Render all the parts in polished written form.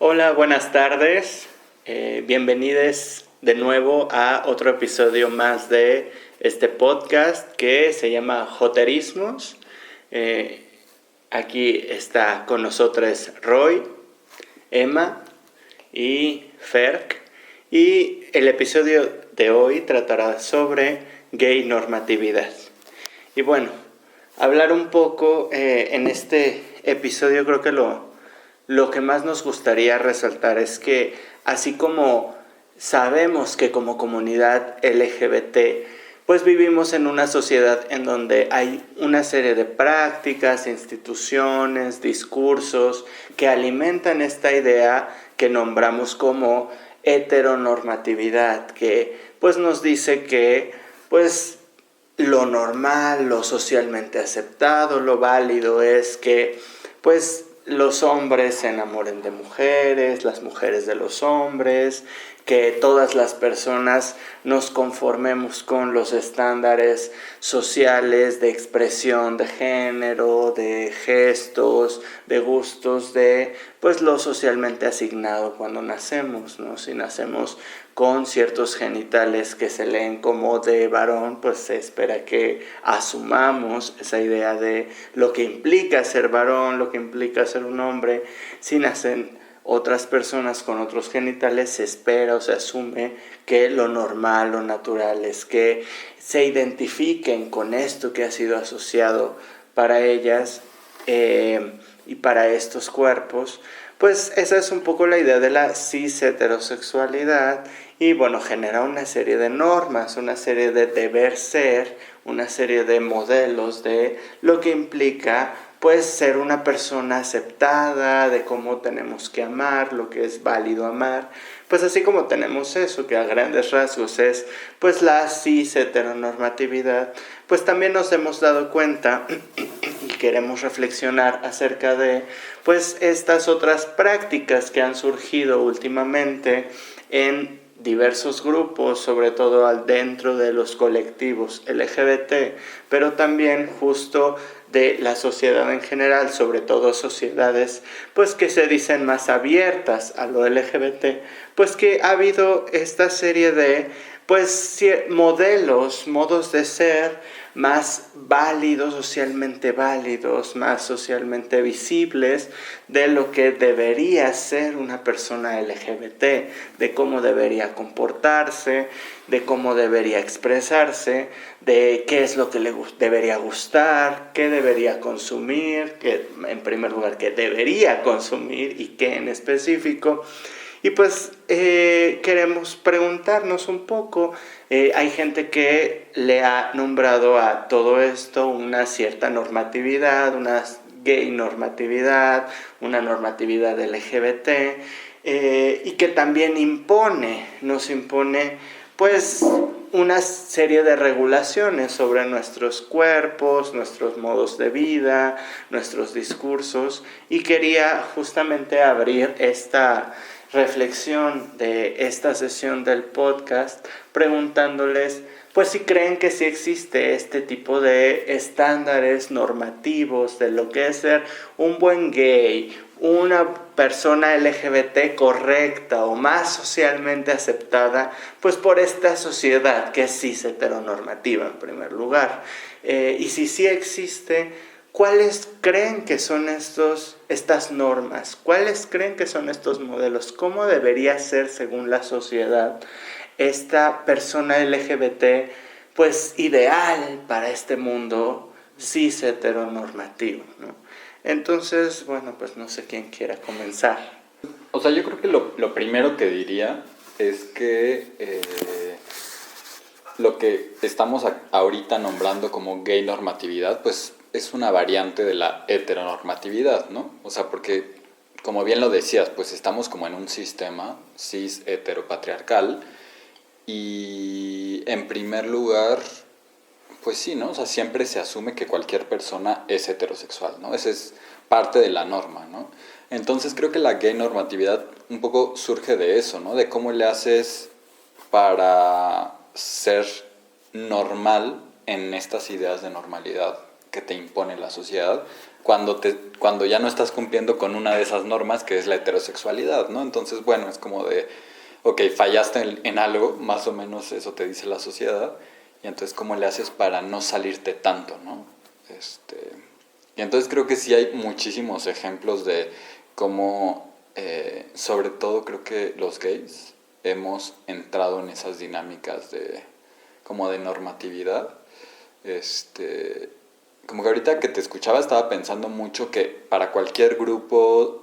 Hola, buenas tardes. Bienvenidos de nuevo a otro episodio más de este podcast que se llama Joterismos. Aquí está con nosotros Roy, Emma y Ferk. Y el episodio de hoy tratará sobre gay normatividad. Y bueno, hablar un poco en este episodio, creo que lo que más nos gustaría resaltar es que así como sabemos que como comunidad LGBT pues vivimos en una sociedad en donde hay una serie de prácticas, instituciones, discursos que alimentan esta idea que nombramos como heteronormatividad, que pues nos dice que pues lo normal, lo socialmente aceptado, lo válido es que pues los hombres se enamoren de mujeres, las mujeres de los hombres, que todas las personas nos conformemos con los estándares sociales de expresión de género, de gestos, de gustos, de pues lo socialmente asignado cuando nacemos, ¿no? Si nacemos con ciertos genitales que se leen como de varón, pues se espera que asumamos esa idea de lo que implica ser varón, lo que implica ser un hombre. Si nacen otras personas con otros genitales, se espera o se asume que lo normal, lo natural es que se identifiquen con esto que ha sido asociado para ellas y para estos cuerpos. Pues esa es un poco la idea de la cis heterosexualidad y bueno, genera una serie de normas, una serie de deber ser, una serie de modelos de lo que implica pues ser una persona aceptada, de cómo tenemos que amar, lo que es válido amar. Pues así como tenemos eso, que a grandes rasgos es pues la cis heteronormatividad, pues también nos hemos dado cuenta y queremos reflexionar acerca de pues estas otras prácticas que han surgido últimamente en diversos grupos, sobre todo dentro de los colectivos LGBT, pero también justo de la sociedad en general, sobre todo sociedades pues que se dicen más abiertas a lo LGBT, pues que ha habido esta serie de pues modos de ser más válidos, más socialmente visibles de lo que debería ser una persona LGBT, de cómo debería comportarse, de cómo debería expresarse, de qué es lo que le debería gustar, qué debería consumir, que en primer lugar qué debería consumir y qué en específico. Y pues queremos preguntarnos un poco, hay gente que le ha nombrado a todo esto una cierta normatividad, una gay normatividad, una normatividad LGBT, y que también nos impone pues una serie de regulaciones sobre nuestros cuerpos, nuestros modos de vida, nuestros discursos, y quería justamente abrir esta reflexión de esta sesión del podcast preguntándoles pues si creen que sí existe este tipo de estándares normativos de lo que es ser un buen gay, una persona LGBT correcta o más socialmente aceptada pues por esta sociedad que es cis heteronormativa en primer lugar, y si sí existe, ¿cuáles creen que son estas normas? ¿Cuáles creen que son estos modelos? ¿Cómo debería ser según la sociedad esta persona LGBT pues ideal para este mundo cis heteronormativo, ¿no? Entonces, bueno, pues no sé quién quiera comenzar. O sea, yo creo que lo primero que diría es que lo que estamos ahorita nombrando como gay normatividad, pues es una variante de la heteronormatividad, ¿no? O sea, porque, como bien lo decías, pues estamos como en un sistema cis heteropatriarcal y en primer lugar, pues sí, ¿no? O sea, siempre se asume que cualquier persona es heterosexual, ¿no? Esa es parte de la norma, ¿no? Entonces creo que la gay normatividad un poco surge de eso, ¿no? De cómo le haces para ser normal en estas ideas de normalidad que te impone la sociedad cuando ya no estás cumpliendo con una de esas normas que es la heterosexualidad, ¿no? Entonces, bueno, es como de, ok, fallaste en algo, más o menos eso te dice la sociedad, y entonces ¿cómo le haces para no salirte tanto, ¿no? Y entonces creo que sí hay muchísimos ejemplos de cómo, sobre todo creo que los gays hemos entrado en esas dinámicas como de normatividad. Como que ahorita que te escuchaba estaba pensando mucho que para cualquier grupo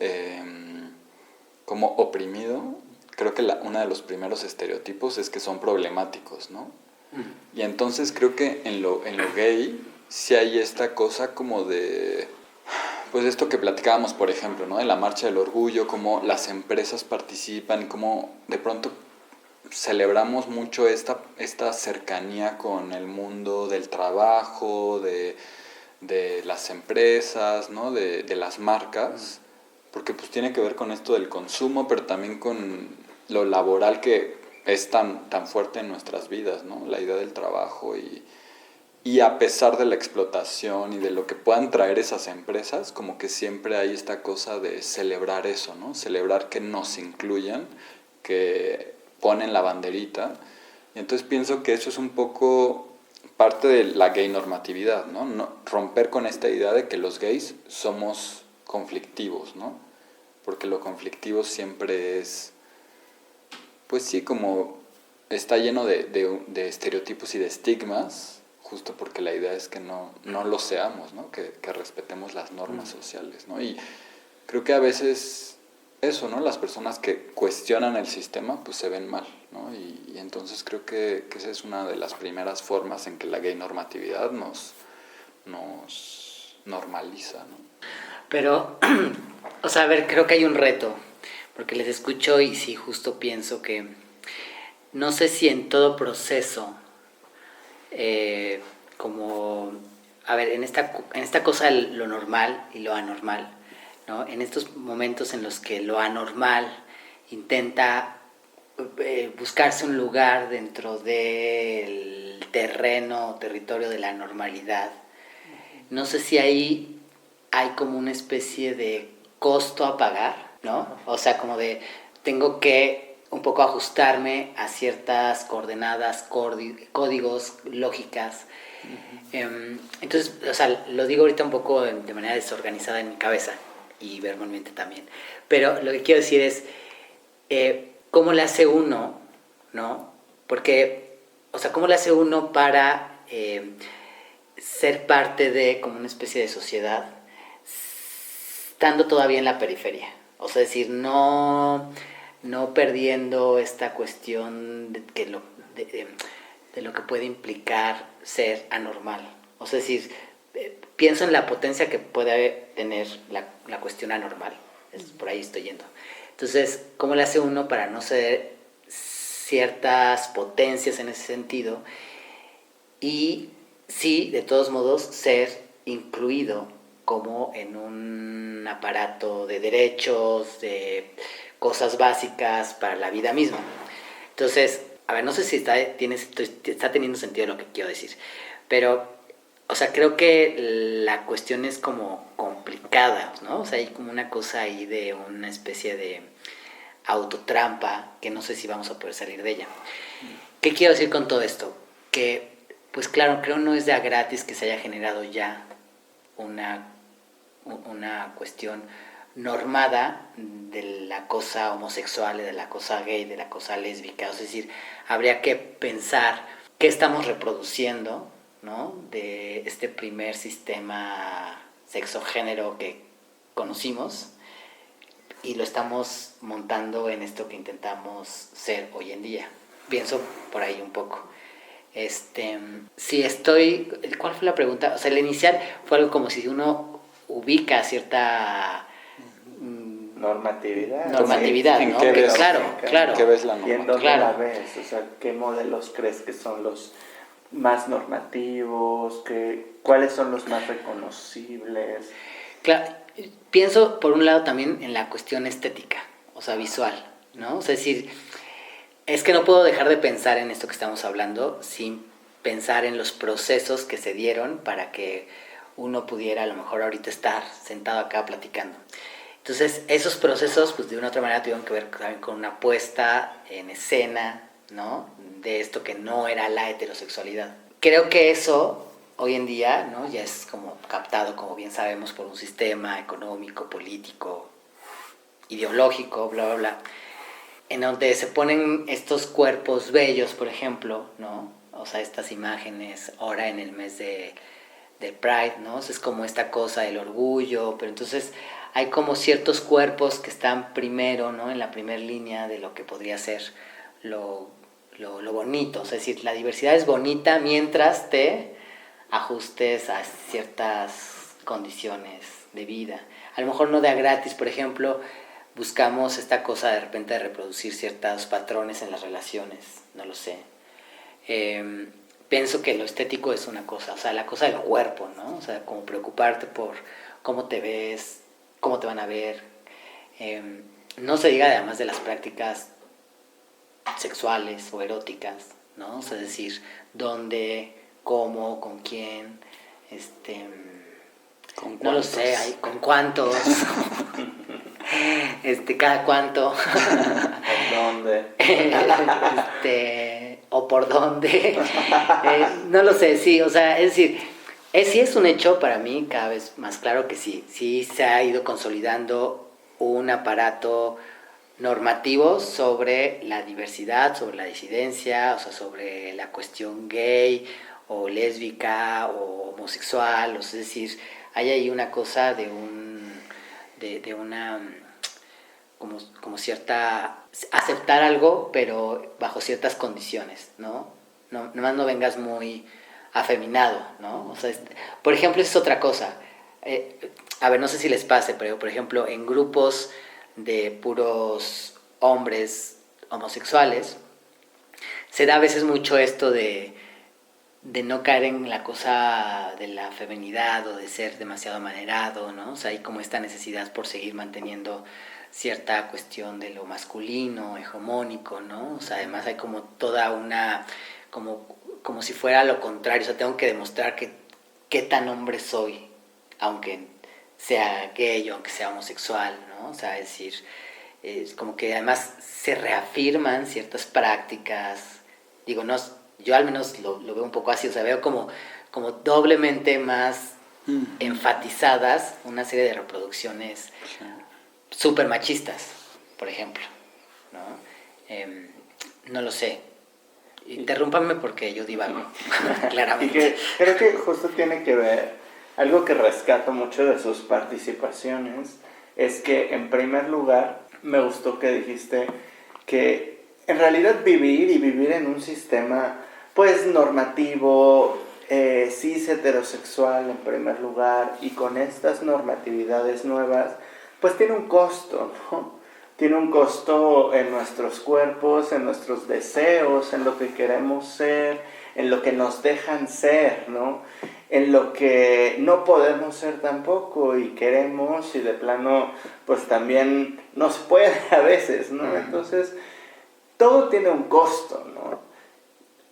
como oprimido, creo que uno de los primeros estereotipos es que son problemáticos, ¿no? Y entonces creo que en lo gay sí hay esta cosa como de, pues esto que platicábamos, por ejemplo, ¿no? De la Marcha del Orgullo, cómo las empresas participan, cómo de pronto celebramos mucho esta cercanía con el mundo del trabajo, de las empresas, ¿no? De las marcas, porque pues tiene que ver con esto del consumo, pero también con lo laboral que es tan fuerte en nuestras vidas, ¿no? La idea del trabajo y a pesar de la explotación y de lo que puedan traer esas empresas, como que siempre hay esta cosa de celebrar eso, ¿no? Celebrar que nos incluyan, que ponen la banderita. Y entonces pienso que eso es un poco parte de la gay normatividad, ¿no? Romper con esta idea de que los gays somos conflictivos, ¿no? Porque lo conflictivo siempre es, pues sí, como está lleno de estereotipos y de estigmas, justo porque la idea es que no lo seamos, ¿no? Que respetemos las normas sociales, ¿no? Y creo que a veces eso, ¿no? Las personas que cuestionan el sistema, pues se ven mal, ¿no? Y entonces creo que esa es una de las primeras formas en que la gay normatividad nos normaliza, ¿no? Pero, o sea, a ver, creo que hay un reto, porque les escucho y sí, justo pienso que no sé si en todo proceso, como, a ver, en esta cosa de lo normal y lo anormal, ¿no? En estos momentos en los que lo anormal intenta buscarse un lugar dentro del territorio de la normalidad, no sé si ahí hay como una especie de costo a pagar, ¿no? O sea, como de tengo que un poco ajustarme a ciertas coordenadas, códigos, lógicas. Entonces, o sea, lo digo ahorita un poco de manera desorganizada en mi cabeza y verbalmente también. Pero lo que quiero decir es, ¿cómo le hace uno, no? Porque, o sea, ¿cómo le hace uno para ser parte de como una especie de sociedad estando todavía en la periferia? O sea, es decir, no perdiendo esta cuestión de lo que puede implicar ser anormal. O sea, es decir, pienso en la potencia que puede tener la cuestión anormal. Por ahí estoy yendo. Entonces, ¿cómo le hace uno para no ceder ciertas potencias en ese sentido? Y sí, de todos modos, ser incluido como en un aparato de derechos, de cosas básicas para la vida misma. Entonces, a ver, no sé si está teniendo sentido lo que quiero decir, pero, o sea, creo que la cuestión es como complicada, ¿no? O sea, hay como una cosa ahí de una especie de autotrampa que no sé si vamos a poder salir de ella. ¿Qué quiero decir con todo esto? Que, pues claro, creo no es de a gratis que se haya generado ya una cuestión normada de la cosa homosexual, de la cosa gay, de la cosa lésbica. Es decir, habría que pensar qué estamos reproduciendo, ¿no? De este primer sistema sexo-género que conocimos y lo estamos montando en esto que intentamos ser hoy en día. Pienso por ahí un poco. ¿Cuál fue la pregunta? O sea, el inicial fue algo como si uno ubica cierta normatividad, ¿En ¿no? qué ves, claro. ¿Qué ves la norma? ¿Y en dónde la ves? O sea, ¿qué modelos crees que son los más normativos? ¿Cuáles son los más reconocibles? Claro, pienso por un lado también en la cuestión estética, o sea, visual, ¿no? O sea, es decir, es que no puedo dejar de pensar en esto que estamos hablando sin pensar en los procesos que se dieron para que uno pudiera a lo mejor ahorita estar sentado acá platicando. Entonces, esos procesos, pues de una u otra manera tuvieron que ver también con una puesta en escena, ¿no? De esto que no era la heterosexualidad. Creo que eso, hoy en día, ¿no? Ya es como captado, como bien sabemos, por un sistema económico, político, ideológico, bla, bla, bla, en donde se ponen estos cuerpos bellos, por ejemplo, ¿no? O sea, estas imágenes ahora en el mes de Pride, ¿no? O sea, es como esta cosa del orgullo, pero entonces hay como ciertos cuerpos que están primero, ¿no? En la primera línea de lo que podría ser lo bonito. O sea, es decir, la diversidad es bonita mientras te ajustes a ciertas condiciones de vida. A lo mejor no de a gratis, por ejemplo, buscamos esta cosa de repente de reproducir ciertos patrones en las relaciones, no lo sé. Pienso que lo estético es una cosa, o sea, la cosa del cuerpo, ¿no? O sea, como preocuparte por cómo te ves, cómo te van a ver. No se diga además de las prácticas sexuales o eróticas, ¿no? O sea, es decir, dónde, cómo, con quién, ¿Con no lo sé, con cuántos, cada cuánto, ¿Dónde? o por dónde, no lo sé, sí, o sea, es decir, sí es un hecho para mí cada vez más claro que sí se ha ido consolidando un aparato normativo sobre la diversidad, sobre la disidencia, o sea, sobre la cuestión gay o lésbica o homosexual, o sea, es decir, hay ahí una cosa de una como cierta aceptar algo, pero bajo ciertas condiciones, ¿no? Nomás no vengas muy afeminado, ¿no? O sea, por ejemplo, es otra cosa. A ver, no sé si les pase, pero por ejemplo, en grupos de puros hombres homosexuales, se da a veces mucho esto de no caer en la cosa de la feminidad o de ser demasiado amanerado, ¿no? O sea, hay como esta necesidad por seguir manteniendo cierta cuestión de lo masculino, hegemónico, ¿no? O sea, además hay como toda una, como si fuera lo contrario, o sea, tengo que demostrar qué tan hombre soy, aunque sea gay o aunque sea homosexual, ¿no? O sea, es decir, es como que además se reafirman ciertas prácticas, digo, no, yo al menos lo veo un poco así, o sea, veo como doblemente más enfatizadas una serie de reproducciones súper machistas, por ejemplo, ¿no? No lo sé. Interrúmpame porque yo divago, claramente. Y que creo que justo tiene que ver, algo que rescato mucho de sus participaciones, es que en primer lugar me gustó que dijiste que en realidad vivir en un sistema pues normativo, cis heterosexual en primer lugar, y con estas normatividades nuevas, pues tiene un costo, ¿no? Tiene un costo en nuestros cuerpos, en nuestros deseos, en lo que queremos ser, en lo que nos dejan ser, ¿no? En lo que no podemos ser tampoco y queremos, y de plano pues también no se puede a veces, ¿no? Entonces todo tiene un costo, ¿no?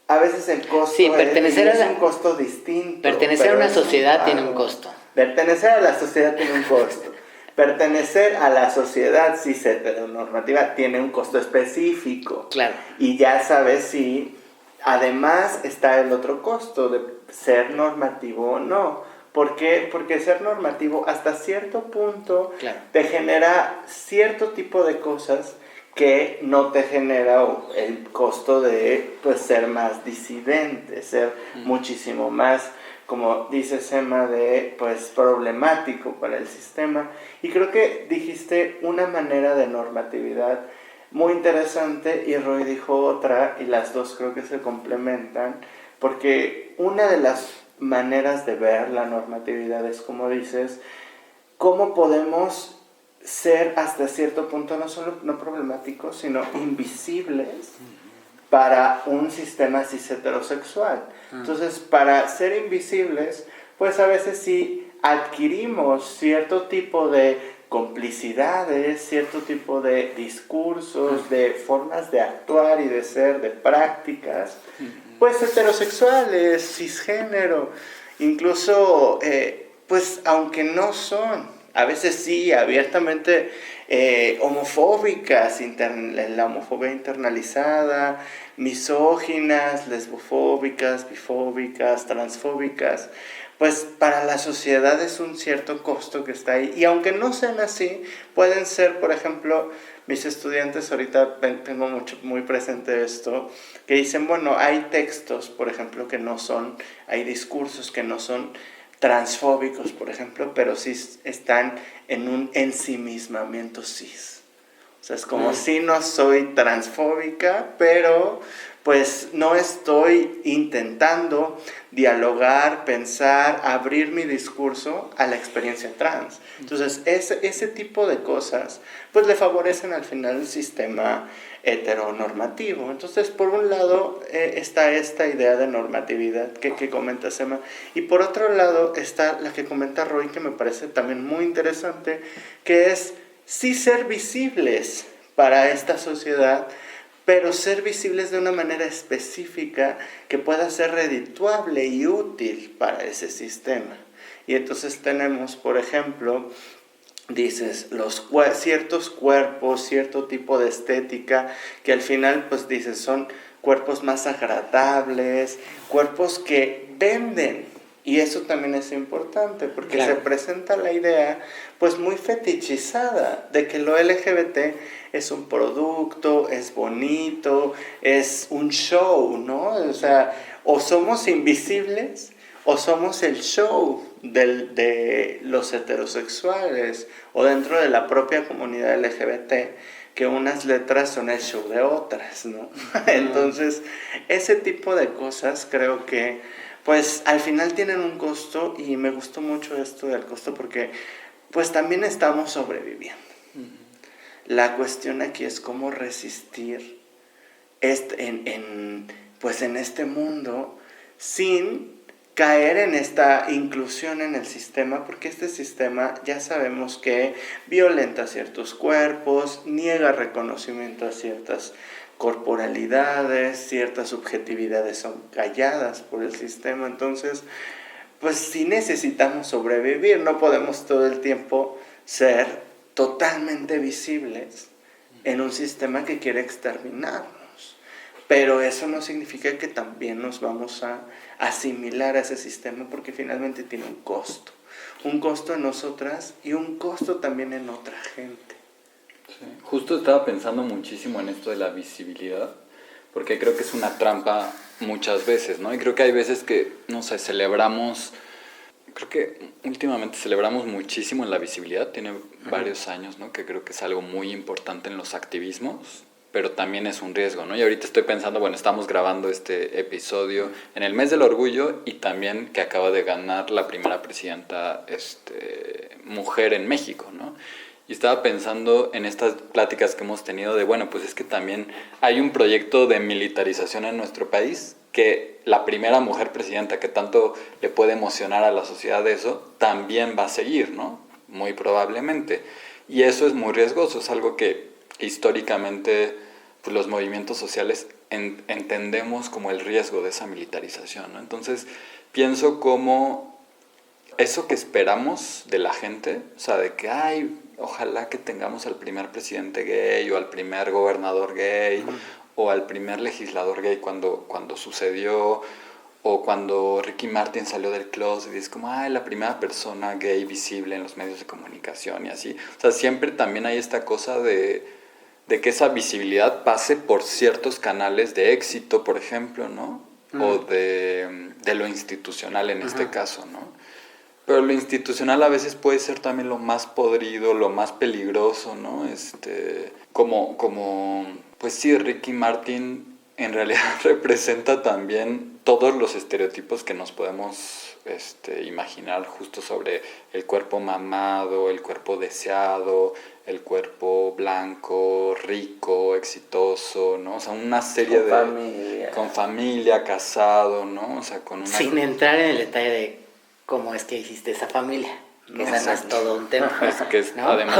A veces el costo sí, es un costo distinto. Pertenecer a una sociedad tiene un costo. Pertenecer a la sociedad tiene un costo. Pertenecer a la sociedad cis heteronormativa tiene un costo específico. Claro. Y ya sabes si además está el otro costo de ser normativo o no. ¿Por qué? Porque ser normativo hasta cierto punto te genera cierto tipo de cosas que no te genera el costo de pues, ser más disidente, ser muchísimo más, como dice Emma, de pues problemático para el sistema. Y creo que dijiste una manera de normatividad muy interesante y Roy dijo otra, y las dos creo que se complementan, porque una de las maneras de ver la normatividad es, como dices, cómo podemos ser hasta cierto punto no solo no problemáticos, sino invisibles para un sistema cis heterosexual. Entonces, para ser invisibles, pues a veces sí adquirimos cierto tipo de complicidades, cierto tipo de discursos, de formas de actuar y de ser, de prácticas, pues heterosexuales, cisgénero, incluso pues aunque no son, a veces sí, abiertamente homofóbicas, la homofobia internalizada, misóginas, lesbofóbicas, bifóbicas, transfóbicas, pues para la sociedad es un cierto costo que está ahí. Y aunque no sean así, pueden ser, por ejemplo, mis estudiantes, ahorita tengo muy presente esto, que dicen, bueno, hay textos, por ejemplo, que no son, hay discursos que no son transfóbicos, por ejemplo, pero sí están en un ensimismamiento cis. O sea, es como si no soy transfóbica, pero pues no estoy intentando dialogar, pensar, abrir mi discurso a la experiencia trans. Entonces, ese tipo de cosas, pues le favorecen al final el sistema heteronormativo. Entonces, por un lado está esta idea de normatividad que comenta Sema, y por otro lado está la que comenta Roy, que me parece también muy interesante, que es sí ser visibles para esta sociedad, pero ser visibles de una manera específica que pueda ser redituable y útil para ese sistema. Y entonces tenemos, por ejemplo, dices, ciertos cuerpos, cierto tipo de estética, que al final, pues dices, son cuerpos más agradables, cuerpos que venden. Y eso también es importante, porque claro, se presenta la idea, pues muy fetichizada, de que lo LGBT es un producto, es bonito, es un show, ¿no? O sea, o somos invisibles, o somos el show de los heterosexuales, o dentro de la propia comunidad LGBT, que unas letras son el show de otras, ¿no? Entonces, ese tipo de cosas creo que, pues, al final tienen un costo, y me gustó mucho esto del costo porque, pues, también estamos sobreviviendo. La cuestión aquí es cómo resistir pues en este mundo sin caer en esta inclusión en el sistema, porque este sistema ya sabemos que violenta ciertos cuerpos, niega reconocimiento a ciertas corporalidades, ciertas subjetividades son calladas por el sistema. Entonces, pues sí necesitamos sobrevivir, no podemos todo el tiempo ser totalmente visibles en un sistema que quiere exterminarnos. Pero eso no significa que también nos vamos a asimilar a ese sistema, porque finalmente tiene un costo en nosotras y un costo también en otra gente. Sí. Justo estaba pensando muchísimo en esto de la visibilidad, porque creo que es una trampa muchas veces, ¿no? Y creo que hay veces que, no sé, creo que últimamente celebramos muchísimo en la visibilidad, tiene varios años, ¿no? Que creo que es algo muy importante en los activismos, pero también es un riesgo, ¿no? Y ahorita estoy pensando, bueno, estamos grabando este episodio en el mes del orgullo y también que acaba de ganar la primera presidenta mujer en México, ¿no? Y estaba pensando en estas pláticas que hemos tenido de, bueno, pues es que también hay un proyecto de militarización en nuestro país, que la primera mujer presidenta, que tanto le puede emocionar a la sociedad de eso, también va a seguir, ¿no? Muy probablemente. Y eso es muy riesgoso, es algo que históricamente pues, los movimientos sociales entendemos como el riesgo de esa militarización, ¿no? Entonces, pienso como eso que esperamos de la gente, o sea, de que, ojalá que tengamos al primer presidente gay o al primer gobernador gay o al primer legislador gay cuando sucedió, o cuando Ricky Martin salió del closet y es como, la primera persona gay visible en los medios de comunicación y así. O sea, siempre también hay esta cosa de que esa visibilidad pase por ciertos canales de éxito, por ejemplo, ¿no? O de lo institucional en este caso, ¿no? Pero lo institucional a veces puede ser también lo más podrido, lo más peligroso, ¿no? Pues sí, Ricky Martin en realidad representa también todos los estereotipos que nos podemos imaginar justo sobre el cuerpo mamado, el cuerpo deseado, el cuerpo blanco, rico, exitoso, ¿no? O sea, una serie con familia, casado, ¿no? O sea, sin entrar en el detalle de cómo es que hiciste esa familia. Que esa no es todo un tema. Que es, ¿no? Además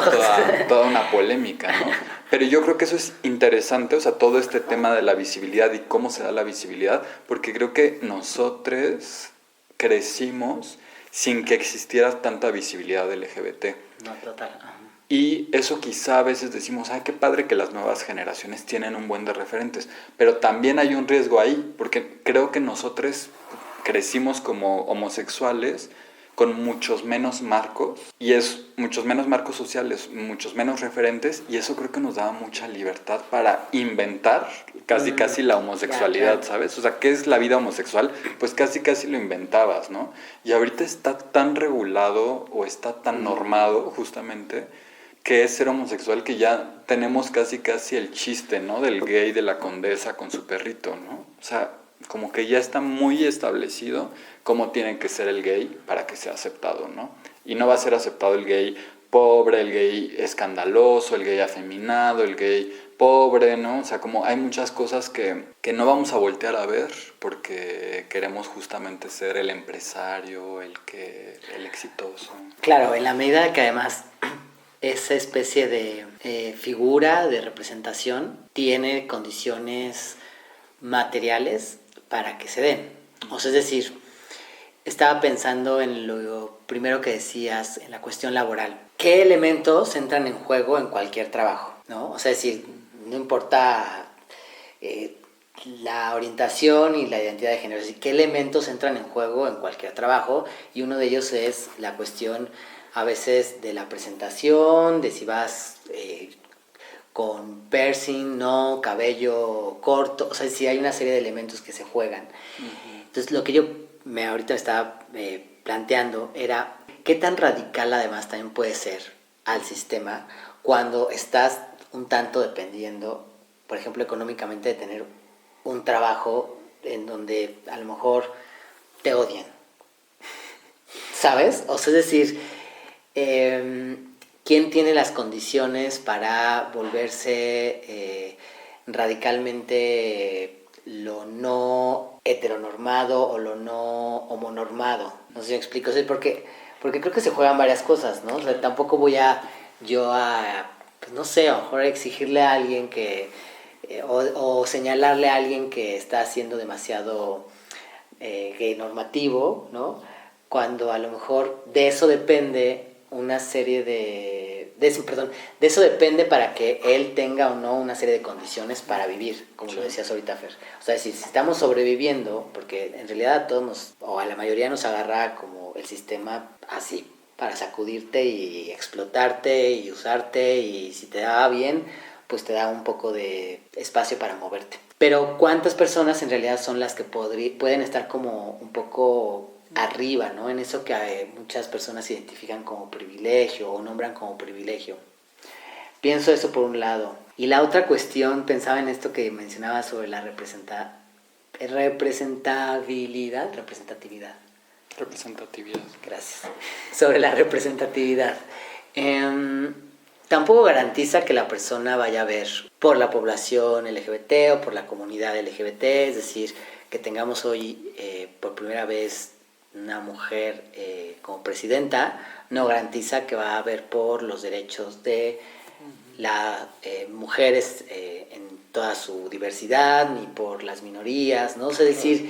toda una polémica, ¿no? Pero yo creo que eso es interesante, o sea, todo este tema de la visibilidad y cómo se da la visibilidad, porque creo que nosotros crecimos sin que existiera tanta visibilidad LGBT. No, total. Ajá. Y eso quizá a veces decimos, ay, qué padre que las nuevas generaciones tienen un buen de referentes, pero también hay un riesgo ahí, porque creo que nosotros crecimos como homosexuales con muchos menos marcos, y es muchos menos marcos sociales, muchos menos referentes, y eso creo que nos daba mucha libertad para inventar casi la homosexualidad, claro. ¿sabes? O sea, ¿qué es la vida homosexual? Pues casi lo inventabas, ¿no? Y ahorita está tan regulado o está tan normado justamente que es ser homosexual, que ya tenemos casi el chiste, ¿no? Del gay de la condesa con su perrito, ¿no? O sea, como que ya está muy establecido cómo tiene que ser el gay para que sea aceptado, ¿no? Y no va a ser aceptado el gay pobre, el gay escandaloso, el gay afeminado, el gay pobre, ¿no? O sea, como hay muchas cosas que no vamos a voltear a ver porque queremos justamente ser el empresario, el exitoso. Claro, en la medida que además esa especie de figura, de representación, tiene condiciones materiales para que se den. O sea, es decir, estaba pensando en lo primero que decías, en la cuestión laboral. ¿Qué elementos entran en juego en cualquier trabajo? ¿No? O sea, es decir, no importa la orientación y la identidad de género, es decir, qué elementos entran en juego en cualquier trabajo, y uno de ellos es la cuestión a veces de la presentación, de si vas con piercing, no, cabello corto, o sea, si hay una serie de elementos que se juegan. Uh-huh. Entonces, lo que yo ahorita estaba planteando era qué tan radical además también puede ser al sistema cuando estás un tanto dependiendo, por ejemplo, económicamente, de tener un trabajo en donde a lo mejor te odian, ¿sabes? O sea, es decir, ¿quién tiene las condiciones para volverse radicalmente lo no heteronormado o lo no homonormado? No sé si me explico, ¿sí? Porque creo que se juegan varias cosas, ¿no? O sea, tampoco voy yo a pues no sé, a lo mejor exigirle a alguien que o señalarle a alguien que está siendo demasiado gay normativo, ¿no? Cuando a lo mejor de eso depende una serie de eso depende para que él tenga o no una serie de condiciones para vivir, como lo decías ahorita, Fer. O sea, si estamos sobreviviendo, porque en realidad a todos o a la mayoría nos agarra como el sistema así, para sacudirte y explotarte y usarte, y si te da bien, pues te da un poco de espacio para moverte. Pero ¿cuántas personas en realidad son las que pueden estar como un poco arriba, ¿no? En eso que muchas personas identifican como privilegio o nombran como privilegio? Pienso eso por un lado. Y la otra cuestión, pensaba en esto que mencionaba sobre la representatividad. Gracias. Sobre la representatividad. Tampoco garantiza que la persona vaya a ver por la población LGBT o por la comunidad LGBT, es decir, que tengamos hoy por primera vez una mujer como presidenta, no garantiza que va a haber por los derechos de las mujeres en toda su diversidad, ni por las minorías, ¿no? O sea, es decir,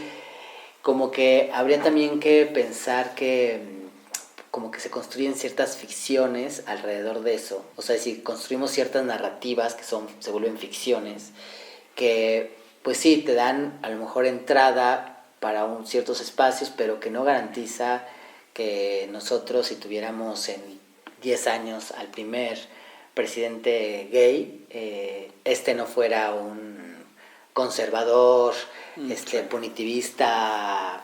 como que habría también que pensar que como que se construyen ciertas ficciones alrededor de eso. O sea, si construimos ciertas narrativas que se vuelven ficciones, que pues sí, te dan a lo mejor entrada para ciertos espacios, pero que no garantiza que nosotros, si tuviéramos en 10 años al primer presidente gay, no fuera un conservador, punitivista,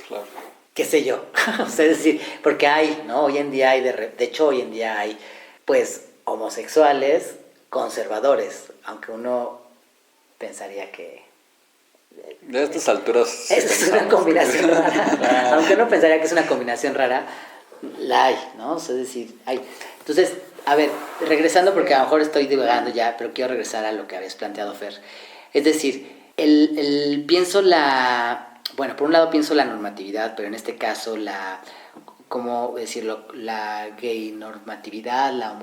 claro, qué sé yo. O sea, es decir, porque hay, ¿no? Hoy en día hay, pues, homosexuales conservadores, aunque uno pensaría que de estas alturas es una combinación rara. Aunque uno pensaría que es una combinación rara, la hay, ¿no? O sea, es decir, hay. Entonces, a ver, regresando, porque a lo mejor estoy divagando ya, pero quiero regresar a lo que habías planteado, Fer. Es decir, bueno, por un lado pienso la normatividad, pero en este caso ¿cómo decirlo? La gay normatividad, la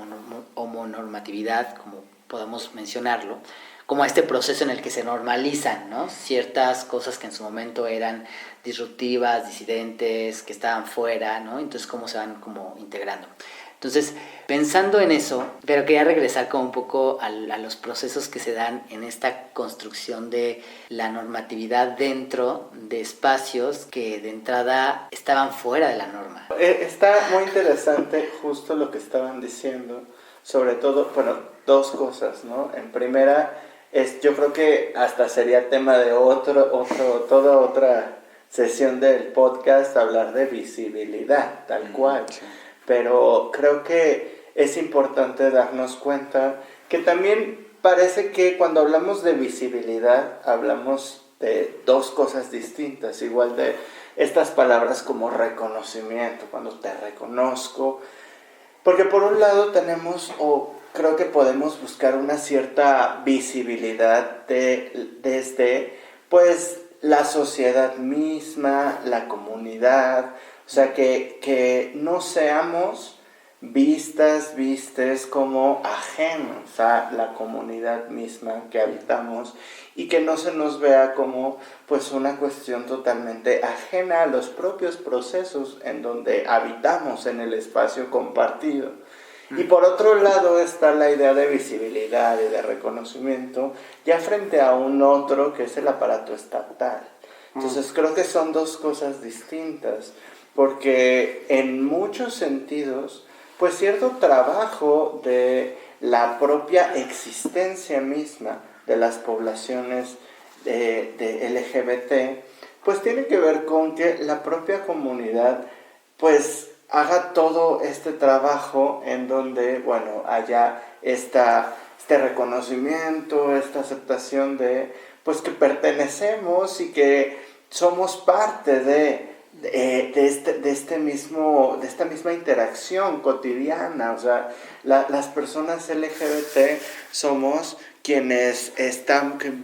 homonormatividad, como podemos mencionarlo, como a este proceso en el que se normalizan, ¿no? Ciertas cosas que en su momento eran disruptivas, disidentes, que estaban fuera, ¿no? Entonces, cómo se van como integrando. Entonces, pensando en eso, pero quería regresar como un poco a los procesos que se dan en esta construcción de la normatividad dentro de espacios que de entrada estaban fuera de la norma. Está muy interesante justo lo que estaban diciendo, sobre todo, bueno, dos cosas, ¿no? En primera, yo creo que hasta sería tema de toda otra sesión del podcast hablar de visibilidad, tal cual. Sí. Pero creo que es importante darnos cuenta que también parece que cuando hablamos de visibilidad hablamos de dos cosas distintas, igual de estas palabras como reconocimiento, cuando te reconozco, porque por un lado tenemos, o creo que podemos buscar una cierta visibilidad desde pues la sociedad misma, la comunidad. O sea, que no seamos vistes como ajenos a la comunidad misma que habitamos y que no se nos vea como pues una cuestión totalmente ajena a los propios procesos en donde habitamos en el espacio compartido. Y por otro lado está la idea de visibilidad y de reconocimiento ya frente a un otro que es el aparato estatal. Entonces creo que son dos cosas distintas. Porque en muchos sentidos, pues cierto trabajo de la propia existencia misma de las poblaciones de LGBT, pues tiene que ver con que la propia comunidad, pues haga todo este trabajo en donde, bueno, haya este reconocimiento, esta aceptación de, pues que pertenecemos y que somos parte de esta misma interacción cotidiana. O sea, las personas LGBT somos quienes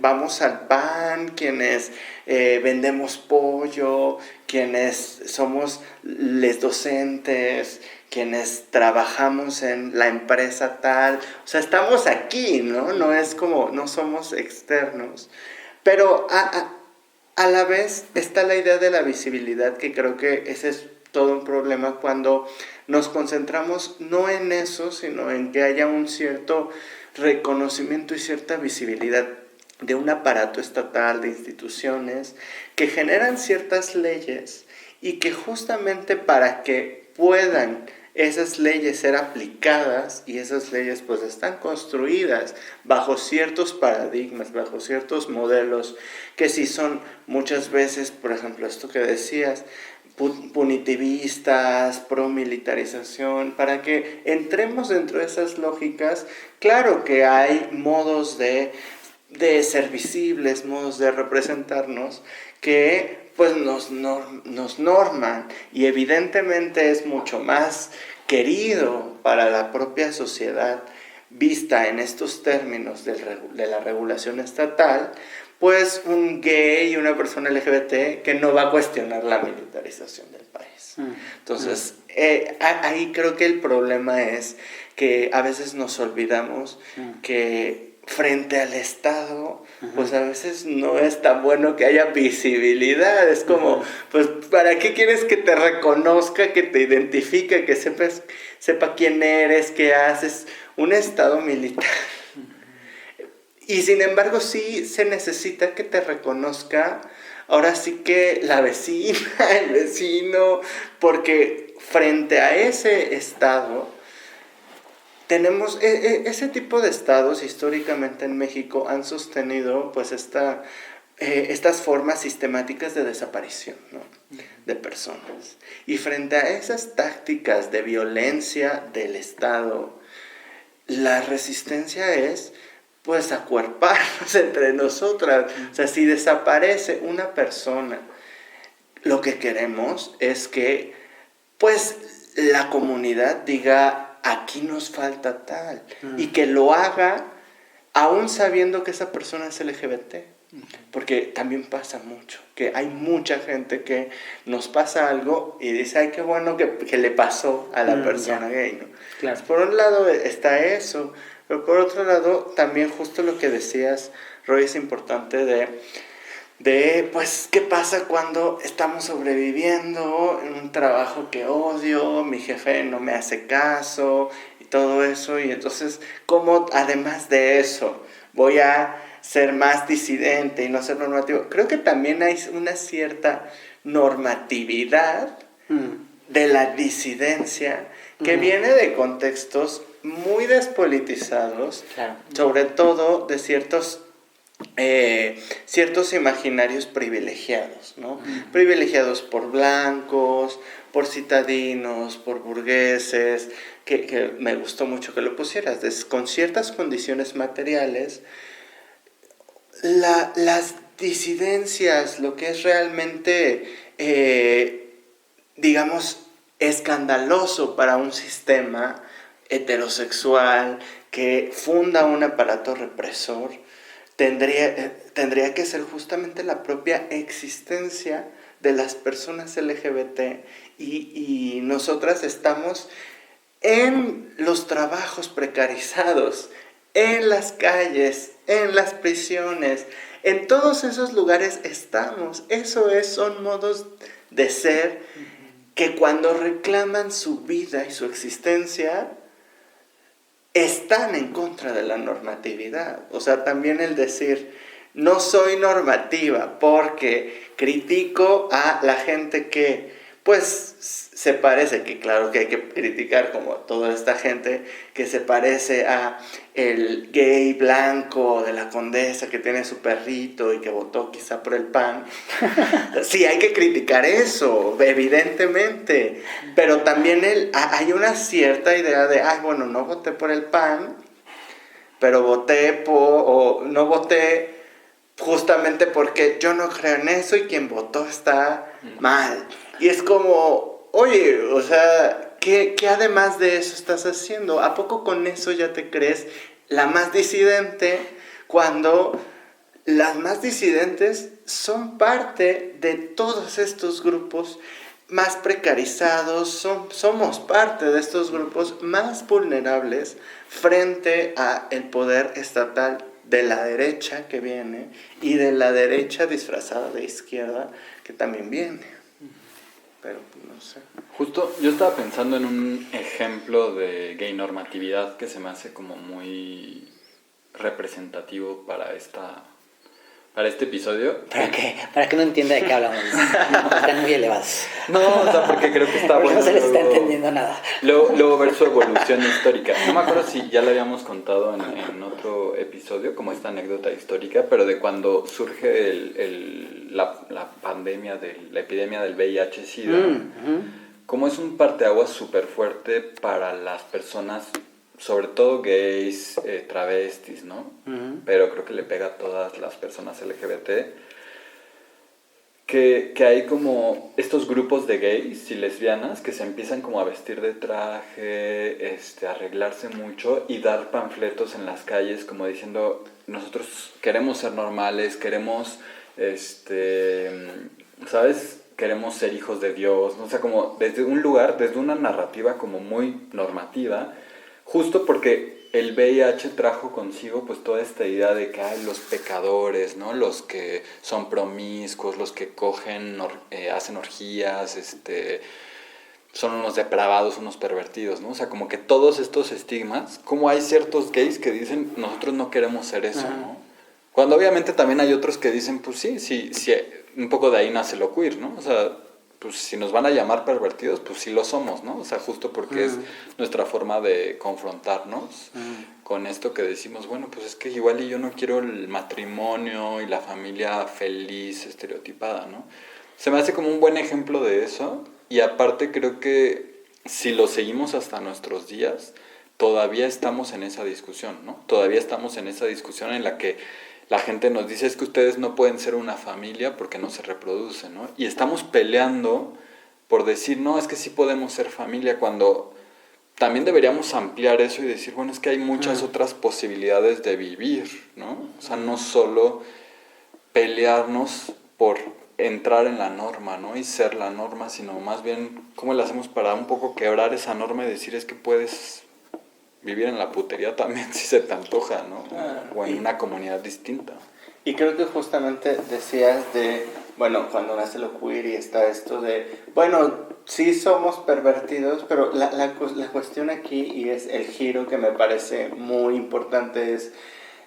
vamos al pan, quienes vendemos pollo, quienes somos les docentes, quienes trabajamos en la empresa tal. O sea, estamos aquí, ¿no? No es como, no somos externos. Pero a la vez está la idea de la visibilidad, que creo que ese es todo un problema cuando nos concentramos no en eso, sino en que haya un cierto reconocimiento y cierta visibilidad de un aparato estatal, de instituciones que generan ciertas leyes y que justamente para que puedan esas leyes ser aplicadas, y esas leyes pues están construidas bajo ciertos paradigmas, bajo ciertos modelos que sí son muchas veces, por ejemplo, esto que decías, punitivistas, pro militarización, para que entremos dentro de esas lógicas. Claro que hay modos de ser visibles, modos de representarnos que pues nos norman, y evidentemente es mucho más querido para la propia sociedad vista en estos términos de la regulación estatal, pues un gay y una persona LGBT que no va a cuestionar la militarización del país. Entonces, ahí creo que el problema es que a veces nos olvidamos que frente al Estado, pues a veces no es tan bueno que haya visibilidad. Es como, pues, ¿para qué quieres que te reconozca, que te identifique, que sepa quién eres, qué haces? Un Estado militar. Y sin embargo sí se necesita que te reconozca, ahora sí que la vecina, el vecino, porque frente a ese Estado, tenemos ese tipo de estados históricamente en México han sostenido pues estas formas sistemáticas de desaparición, ¿no?, de personas. Y frente a esas tácticas de violencia del Estado, la resistencia es pues acuerparnos entre nosotras. O sea, si desaparece una persona, lo que queremos es que pues la comunidad diga, aquí nos falta tal, y que lo haga aún sabiendo que esa persona es LGBT, porque también pasa mucho, que hay mucha gente que nos pasa algo y dice, ay, qué bueno que le pasó a la persona gay, ¿no? Claro. Por un lado está eso, Pero por otro lado, también justo lo que decías, Roy, es importante pues, ¿qué pasa cuando estamos sobreviviendo en un trabajo que odio, mi jefe no me hace caso y todo eso? Y entonces, ¿cómo además de eso voy a ser más disidente y no ser normativo? Creo que también hay una cierta normatividad de la disidencia que viene de contextos muy despolitizados, Claro. sobre todo de ciertos imaginarios privilegiados, ¿no? Privilegiados por blancos, por citadinos, por burgueses, que me gustó mucho que lo pusieras, con ciertas condiciones materiales. Las disidencias, lo que es realmente, digamos, escandaloso para un sistema heterosexual que funda un aparato represor, tendría que ser justamente la propia existencia de las personas LGBT y nosotras estamos en los trabajos precarizados, en las calles, en las prisiones, en todos esos lugares estamos. Son modos de ser que cuando reclaman su vida y su existencia están en contra de la normatividad. O sea, también el decir, no soy normativa porque critico a la gente que, pues, se parece, que claro que hay que criticar como toda esta gente que se parece a el gay blanco de la Condesa que tiene su perrito y que votó quizá por el PAN. Sí, hay que criticar eso, evidentemente, pero también hay una cierta idea de, bueno, no voté por el PAN, pero no voté justamente porque yo no creo en eso y quien votó está mal. Y es como, oye, o sea, ¿qué además de eso estás haciendo? ¿A poco con eso ya te crees la más disidente cuando las más disidentes son parte de todos estos grupos más precarizados, somos parte de estos grupos más vulnerables frente a el poder estatal de la derecha que viene y de la derecha disfrazada de izquierda que también viene? Pero no sé. Justo yo estaba pensando en un ejemplo de gay normatividad que se me hace como muy representativo para este episodio. ¿Para qué? Para que no entienda de qué hablamos. Están muy elevados. No, o sea, porque creo que está porque bueno. No se les está entendiendo nada. Luego ver su evolución histórica. No me acuerdo si ya lo habíamos contado en otro episodio, como esta anécdota histórica, pero de cuando surge la pandemia, la epidemia del VIH-Sida, como es un parteaguas súper fuerte para las personas, sobre todo gays, travestis, ¿no? Pero creo que le pega a todas las personas LGBT, que hay como estos grupos de gays y lesbianas que se empiezan como a vestir de traje, arreglarse mucho y dar panfletos en las calles como diciendo, nosotros queremos ser normales, queremos, ¿sabes? Queremos ser hijos de Dios, ¿no? O sea, como desde un lugar, desde una narrativa como muy normativa, justo porque el VIH trajo consigo pues toda esta idea de que hay los pecadores, ¿no? Los que son promiscuos, los que cogen, hacen orgías, son unos depravados, unos pervertidos, ¿no? O sea, como que todos estos estigmas, como hay ciertos gays que dicen, nosotros no queremos ser eso, ¿no? Cuando obviamente también hay otros que dicen, pues sí, un poco de ahí nace lo queer, ¿no? O sea, pues si nos van a llamar pervertidos, pues sí lo somos, ¿no? O sea, justo porque es nuestra forma de confrontarnos con esto que decimos, bueno, pues es que igual y yo no quiero el matrimonio y la familia feliz, estereotipada, ¿no? Se me hace como un buen ejemplo de eso, y aparte creo que si lo seguimos hasta nuestros días, todavía estamos en esa discusión, ¿no? Todavía estamos en esa discusión en la que la gente nos dice, es que ustedes no pueden ser una familia porque no se reproducen, ¿no? Y estamos peleando por decir, no, es que sí podemos ser familia, cuando también deberíamos ampliar eso y decir, bueno, es que hay muchas otras posibilidades de vivir, ¿no? O sea, no solo pelearnos por entrar en la norma, ¿no? Y ser la norma, sino más bien, ¿cómo le hacemos para un poco quebrar esa norma y decir, es que puedes vivir en la putería también si se te antoja, ¿no? O en una comunidad distinta. Y creo que justamente decías de, bueno, cuando nace lo queer y está esto de, bueno, sí somos pervertidos, pero la cuestión aquí, y es el giro que me parece muy importante, es,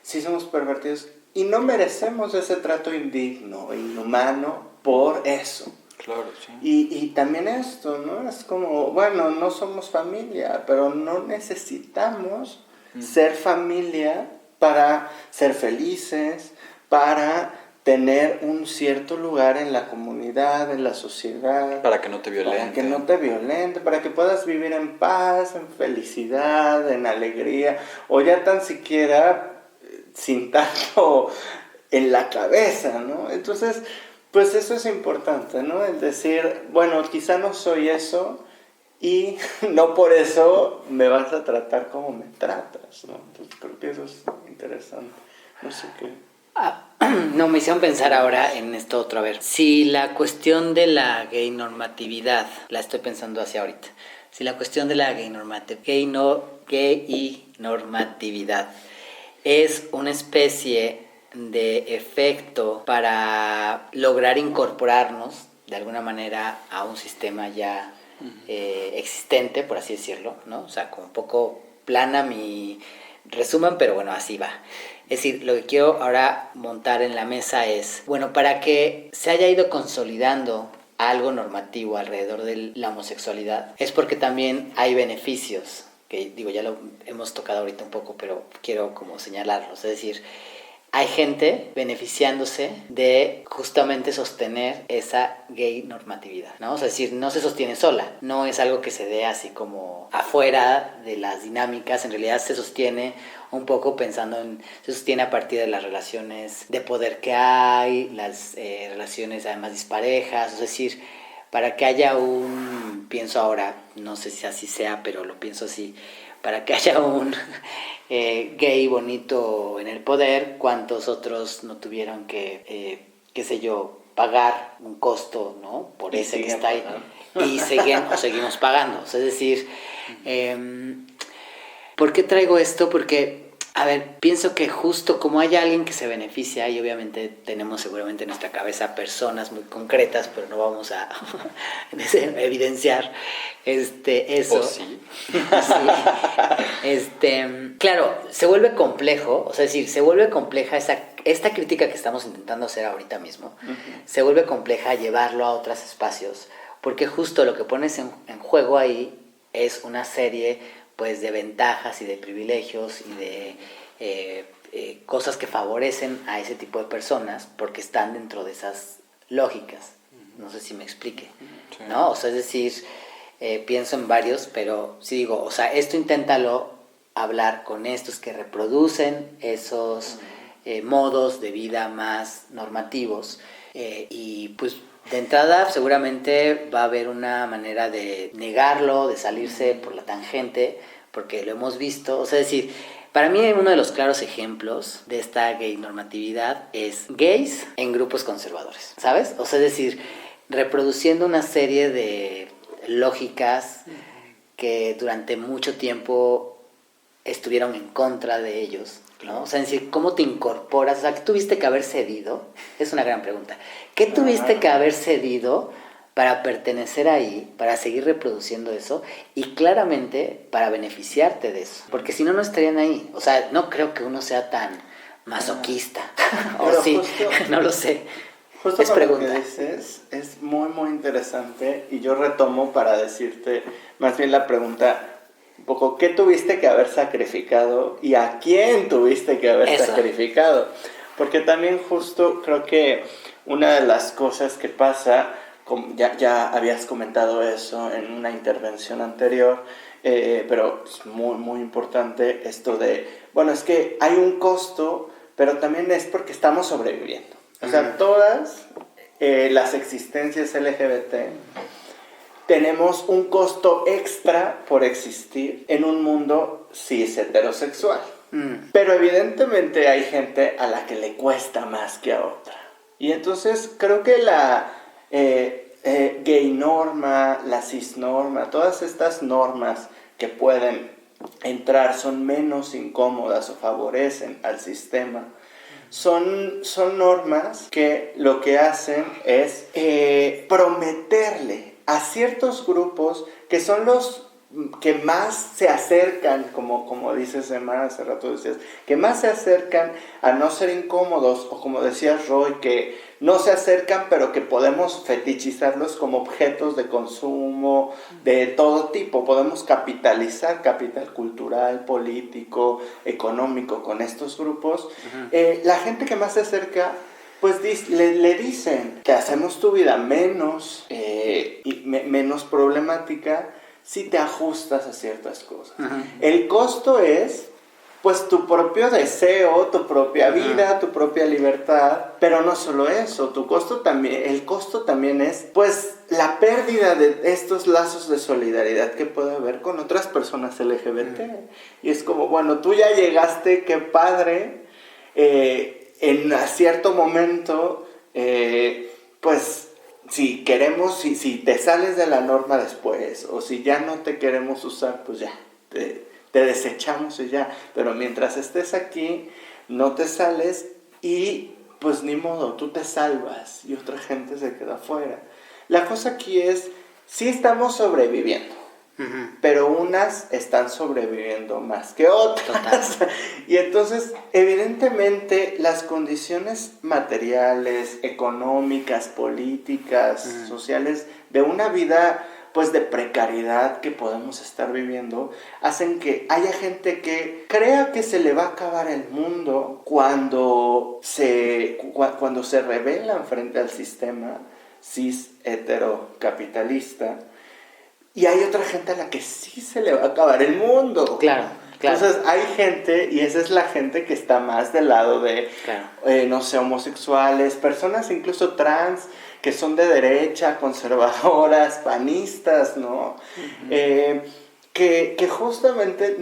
sí somos pervertidos y no merecemos ese trato indigno, inhumano por eso. Claro, sí. Y también esto, ¿no? Es como, bueno, no somos familia, pero no necesitamos ser familia para ser felices, para tener un cierto lugar en la comunidad, en la sociedad. Para que no te violente. Para que no te violente, para que puedas vivir en paz, en felicidad, en alegría, o ya tan siquiera sin tanto en la cabeza, ¿no? Entonces, pues eso es importante, ¿no? El decir, bueno, quizá no soy eso y no por eso me vas a tratar como me tratas, ¿no? Entonces creo que eso es interesante. No sé qué. No, me hicieron pensar ahora en esto otra vez. Si la cuestión de la gay normatividad, la estoy pensando hacia ahorita, si la cuestión de la gay normatividad es una especie de efecto para lograr incorporarnos de alguna manera a un sistema ya existente, por así decirlo, ¿no? O sea, como un poco plana mi resumen, pero bueno, así va. Es decir, lo que quiero ahora montar en la mesa es, bueno, para que se haya ido consolidando algo normativo alrededor de la homosexualidad, es porque también hay beneficios, que digo, ya lo hemos tocado ahorita un poco, pero quiero como señalarlos, es decir, hay gente beneficiándose de justamente sostener esa gay normatividad, ¿no? O sea, es decir, no se sostiene sola, no es algo que se dé así como afuera de las dinámicas, en realidad se sostiene un poco se sostiene a partir de las relaciones de poder que hay, las relaciones además disparejas, es decir, para que haya pienso ahora, no sé si así sea, pero lo pienso así, para que haya un gay bonito en el poder, ¿cuántos otros no tuvieron que, qué sé yo, pagar un costo, ¿no? Por ese que está ahí. Y seguimos pagando. O sea, es decir, ¿por qué traigo esto? Porque, a ver, pienso que justo como hay alguien que se beneficia, y obviamente tenemos seguramente en nuestra cabeza personas muy concretas, pero no vamos a evidenciar eso. ¿O sí? Sí. Claro, se vuelve complejo, o sea, es decir, se vuelve compleja esta crítica que estamos intentando hacer ahorita mismo, se vuelve compleja llevarlo a otros espacios, porque justo lo que pones en juego ahí es una serie pues de ventajas y de privilegios y de cosas que favorecen a ese tipo de personas porque están dentro de esas lógicas. No sé si me explique, sí. ¿No? O sea, es decir, pienso en varios, pero sí digo, o sea, esto inténtalo hablar con estos que reproducen esos modos de vida más normativos y pues de entrada seguramente va a haber una manera de negarlo, de salirse por la tangente, porque lo hemos visto, o sea, es decir, para mí uno de los claros ejemplos de esta gay normatividad es gays en grupos conservadores, ¿sabes? O sea, es decir, reproduciendo una serie de lógicas que durante mucho tiempo estuvieron en contra de ellos, ¿no? O sea, es decir, ¿cómo te incorporas? O sea, ¿qué tuviste que haber cedido? Es una gran pregunta. ¿Qué tuviste que haber cedido para pertenecer ahí, para seguir reproduciendo eso y claramente para beneficiarte de eso? Porque si no, no estarían ahí. O sea, no creo que uno sea tan masoquista. O sí, justo, no lo sé. Justo es pregunta. Lo que dices es muy, muy interesante y yo retomo para decirte más bien la pregunta un poco, ¿qué tuviste que haber sacrificado y a quién tuviste que haber sacrificado? Porque también justo creo que una de las cosas que pasa, ya habías comentado eso en una intervención anterior, pero es muy, muy importante esto de, bueno, es que hay un costo, pero también es porque estamos sobreviviendo. O sea, todas las existencias LGBT tenemos un costo extra por existir en un mundo cis heterosexual. Pero evidentemente hay gente a la que le cuesta más que a otra. Y entonces creo que la gay norma, la cis norma, todas estas normas que pueden entrar son menos incómodas o favorecen al sistema. Son normas que lo que hacen es prometerle a ciertos grupos que son los que más se acercan, como dices Emma, hace rato decías, que más se acercan a no ser incómodos, o como decías Roy, que no se acercan pero que podemos fetichizarlos como objetos de consumo de todo tipo. Podemos capitalizar capital cultural, político, económico con estos grupos. La gente que más se acerca, pues le dicen que hacemos tu vida menos problemática si te ajustas a ciertas cosas. El costo es, pues, tu propio deseo, tu propia vida, tu propia libertad, pero no solo eso, el costo también es, pues, la pérdida de estos lazos de solidaridad que puede haber con otras personas LGBT. Y es como, bueno, tú ya llegaste, qué padre, en cierto momento, pues, si queremos, si te sales de la norma después, o si ya no te queremos usar, pues ya, te desechamos y ya. Pero mientras estés aquí, no te sales y pues ni modo, tú te salvas y otra gente se queda afuera. La cosa aquí es, sí estamos sobreviviendo, pero unas están sobreviviendo más que otras. Y entonces, evidentemente, las condiciones materiales, económicas, políticas, sociales, de una vida, pues, de precariedad que podemos estar viviendo, hacen que haya gente que crea que se le va a acabar el mundo cuando se rebelan frente al sistema cis heterocapitalista. Y hay otra gente a la que sí se le va a acabar el mundo. Claro. Entonces hay gente, y esa es la gente que está más del lado de, no sé, homosexuales, personas incluso trans, que son de derecha, conservadoras, panistas, ¿no? Que justamente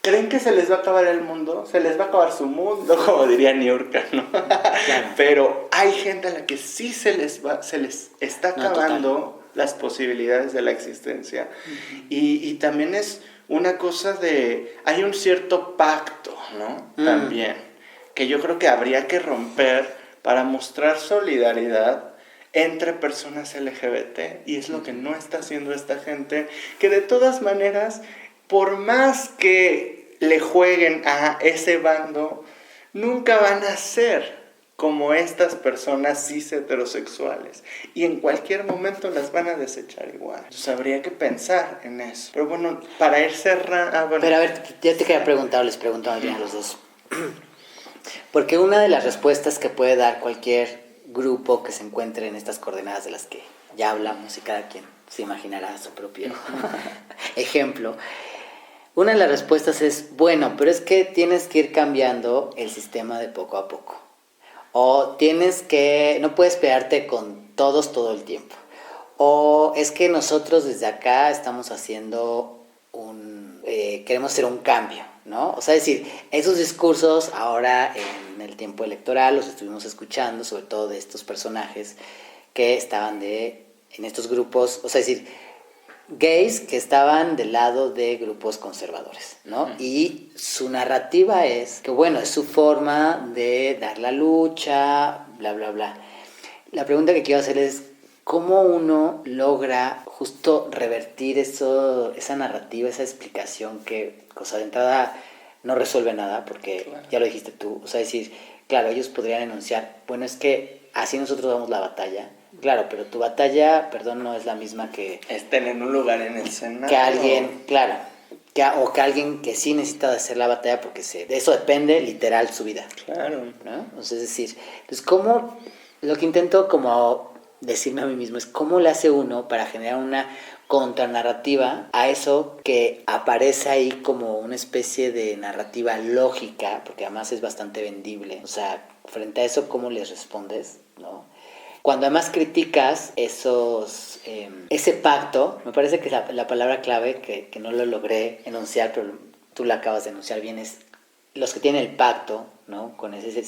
creen que se les va a acabar el mundo, se les va a acabar su mundo, como diría Niurka, ¿no? Claro. Pero hay gente a la que sí se les está acabando las posibilidades de la existencia. Y también es una cosa hay un cierto pacto, ¿no? También, que yo creo que habría que romper para mostrar solidaridad entre personas LGBT, y es lo que no está haciendo esta gente, que de todas maneras, por más que le jueguen a ese bando, nunca van a ser como estas personas cis heterosexuales, y en cualquier momento las van a desechar igual. Entonces habría que pensar en eso. Pero bueno, para ir cerrando... Pero a ver, ya te quería preguntar, les pregunto a los dos. Porque una de las respuestas que puede dar cualquier grupo que se encuentre en estas coordenadas de las que ya hablamos, y cada quien se imaginará su propio ejemplo, una de las respuestas es, bueno, pero es que tienes que ir cambiando el sistema de poco a poco. O no puedes pelearte con todos todo el tiempo. O es que nosotros desde acá estamos haciendo queremos hacer un cambio, ¿no? O sea, es decir, esos discursos ahora en el tiempo electoral los estuvimos escuchando, sobre todo de estos personajes que estaban en estos grupos, o sea, es decir, gays que estaban del lado de grupos conservadores, ¿no? Y su narrativa es que, bueno, es su forma de dar la lucha, bla, bla, bla. La pregunta que quiero hacer es, ¿cómo uno logra justo revertir esa narrativa, esa explicación que, cosa de entrada, no resuelve nada? Porque ya lo dijiste tú, o sea, decir, claro, ellos podrían enunciar, bueno, es que así nosotros damos la batalla. Claro, pero tu batalla, perdón, no es la misma que... es tener un lugar en el Senado. Que alguien, claro, o que alguien que sí necesita de hacer la batalla porque de eso depende literal su vida. Claro. ¿No? Entonces, es decir, pues cómo, lo que intento como decirme a mí mismo es cómo le hace uno para generar una contranarrativa a eso que aparece ahí como una especie de narrativa lógica, porque además es bastante vendible. O sea, frente a eso, ¿cómo les respondes? ¿No? Cuando además criticas ese pacto, me parece que la palabra clave, que no lo logré enunciar, pero tú la acabas de enunciar bien, es los que tienen el pacto, ¿no? Con ese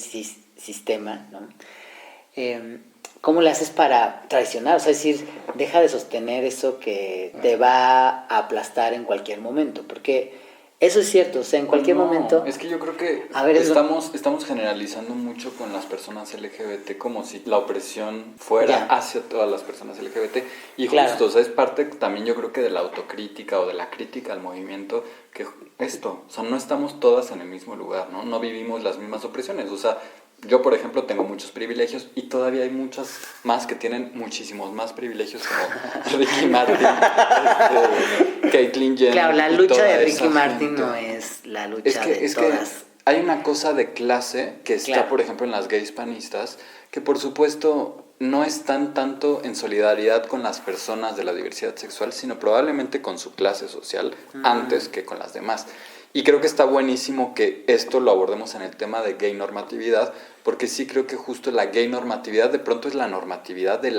sistema, ¿no? ¿Cómo le haces para traicionar? O sea, es decir, deja de sostener eso que te va a aplastar en cualquier momento, porque Eso es cierto, o sea, en cualquier No, momento... es que yo creo que A ver, estamos generalizando mucho con las personas LGBT como si la opresión fuera Ya. hacia todas las personas LGBT. Y Claro. justo, o sea, es parte también yo creo que de la autocrítica o de la crítica al movimiento, que esto, o sea, no estamos todas en el mismo lugar, ¿no? No vivimos las mismas opresiones, o sea, yo, por ejemplo, tengo muchos privilegios y todavía hay muchas más que tienen muchísimos más privilegios como Ricky Martin, Caitlyn Jenner. Claro, la y lucha toda de Ricky esa Martin gente. no es la lucha de Es que todas. hay una cosa de clase que está, Claro. por ejemplo, en las gays panistas, que por supuesto no están tanto en solidaridad con las personas de la diversidad sexual, sino probablemente con su clase social antes que con las demás. Y creo que está buenísimo que esto lo abordemos en el tema de gay normatividad, porque sí creo que justo la gay normatividad de pronto es la normatividad de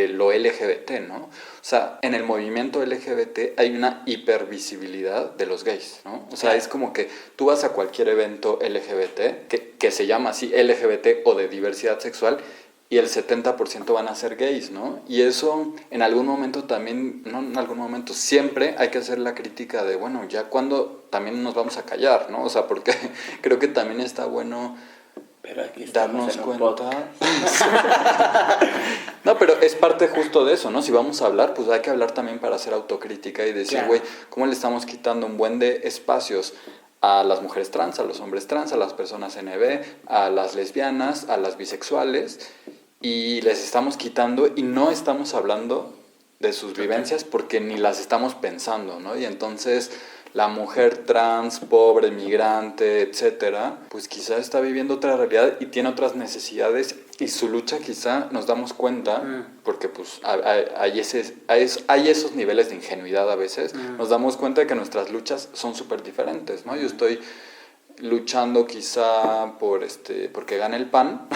lo LGBT, ¿no? O sea, en el movimiento LGBT hay una hipervisibilidad de los gays, ¿no? O sea, Claro. es como que tú vas a cualquier evento LGBT, que se llama así LGBT o de diversidad sexual, y el 70% van a ser gays, ¿no? Y eso en algún momento también, no en algún momento, siempre hay que hacer la crítica de, bueno, ya cuando también nos vamos a callar, ¿no? O sea, porque creo que también está bueno Pero aquí estamos darnos en un cuenta. podcast. No, pero es parte justo de eso, ¿no? Si vamos a hablar, pues hay que hablar también para hacer autocrítica y decir, Claro. güey, ¿cómo le estamos quitando un buen de espacios a las mujeres trans, a los hombres trans, a las personas NB, a las lesbianas, a las bisexuales? Y les estamos quitando y no estamos hablando de sus vivencias porque ni las estamos pensando, ¿no? Y entonces la mujer trans, pobre, migrante, etcétera, pues quizá está viviendo otra realidad y tiene otras necesidades y su lucha quizá nos damos cuenta, porque pues hay esos niveles de ingenuidad a veces, nos damos cuenta de que nuestras luchas son súper diferentes, ¿no? Yo estoy luchando quizá porque gane el PAN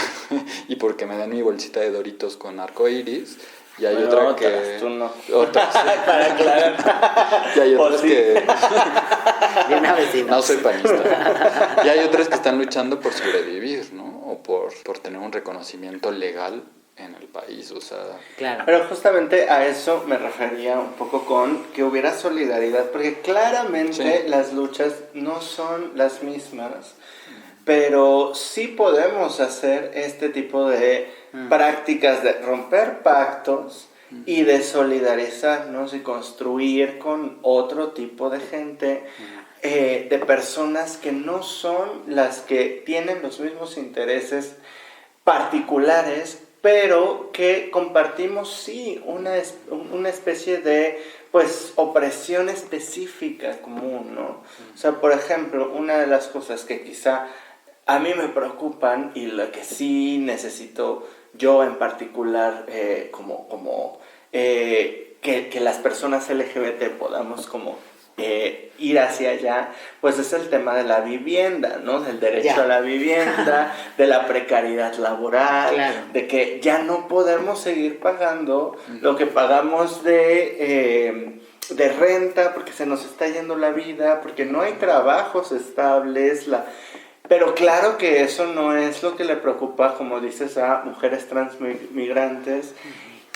y porque me den mi bolsita de Doritos con arcoiris. Y hay Bueno, otra otras, que... tú no. Otras, sí. Para aclarar. Y hay O otras sí. que... De una vecina. No soy panista. Y hay otras que están luchando por sobrevivir, ¿no? O por tener un reconocimiento legal en el país, o sea... Claro. Pero justamente a eso me refería un poco con que hubiera solidaridad, porque claramente Sí. las luchas no son las mismas, pero sí podemos hacer este tipo de prácticas de romper pactos y de solidarizarnos y construir con otro tipo de gente, de personas que no son las que tienen los mismos intereses particulares, pero que compartimos sí una especie de pues opresión específica común, ¿no? O sea, por ejemplo, una de las cosas que quizá a mí me preocupan y lo que sí necesito yo en particular que las personas LGBT podamos como ir hacia allá, pues es el tema de la vivienda, ¿no? Del derecho Ya. a la vivienda, de la precariedad laboral, Claro. de que ya no podemos seguir pagando lo que pagamos de renta porque se nos está yendo la vida, porque no hay trabajos estables, pero claro que eso no es lo que le preocupa, como dices, a mujeres transmigrantes.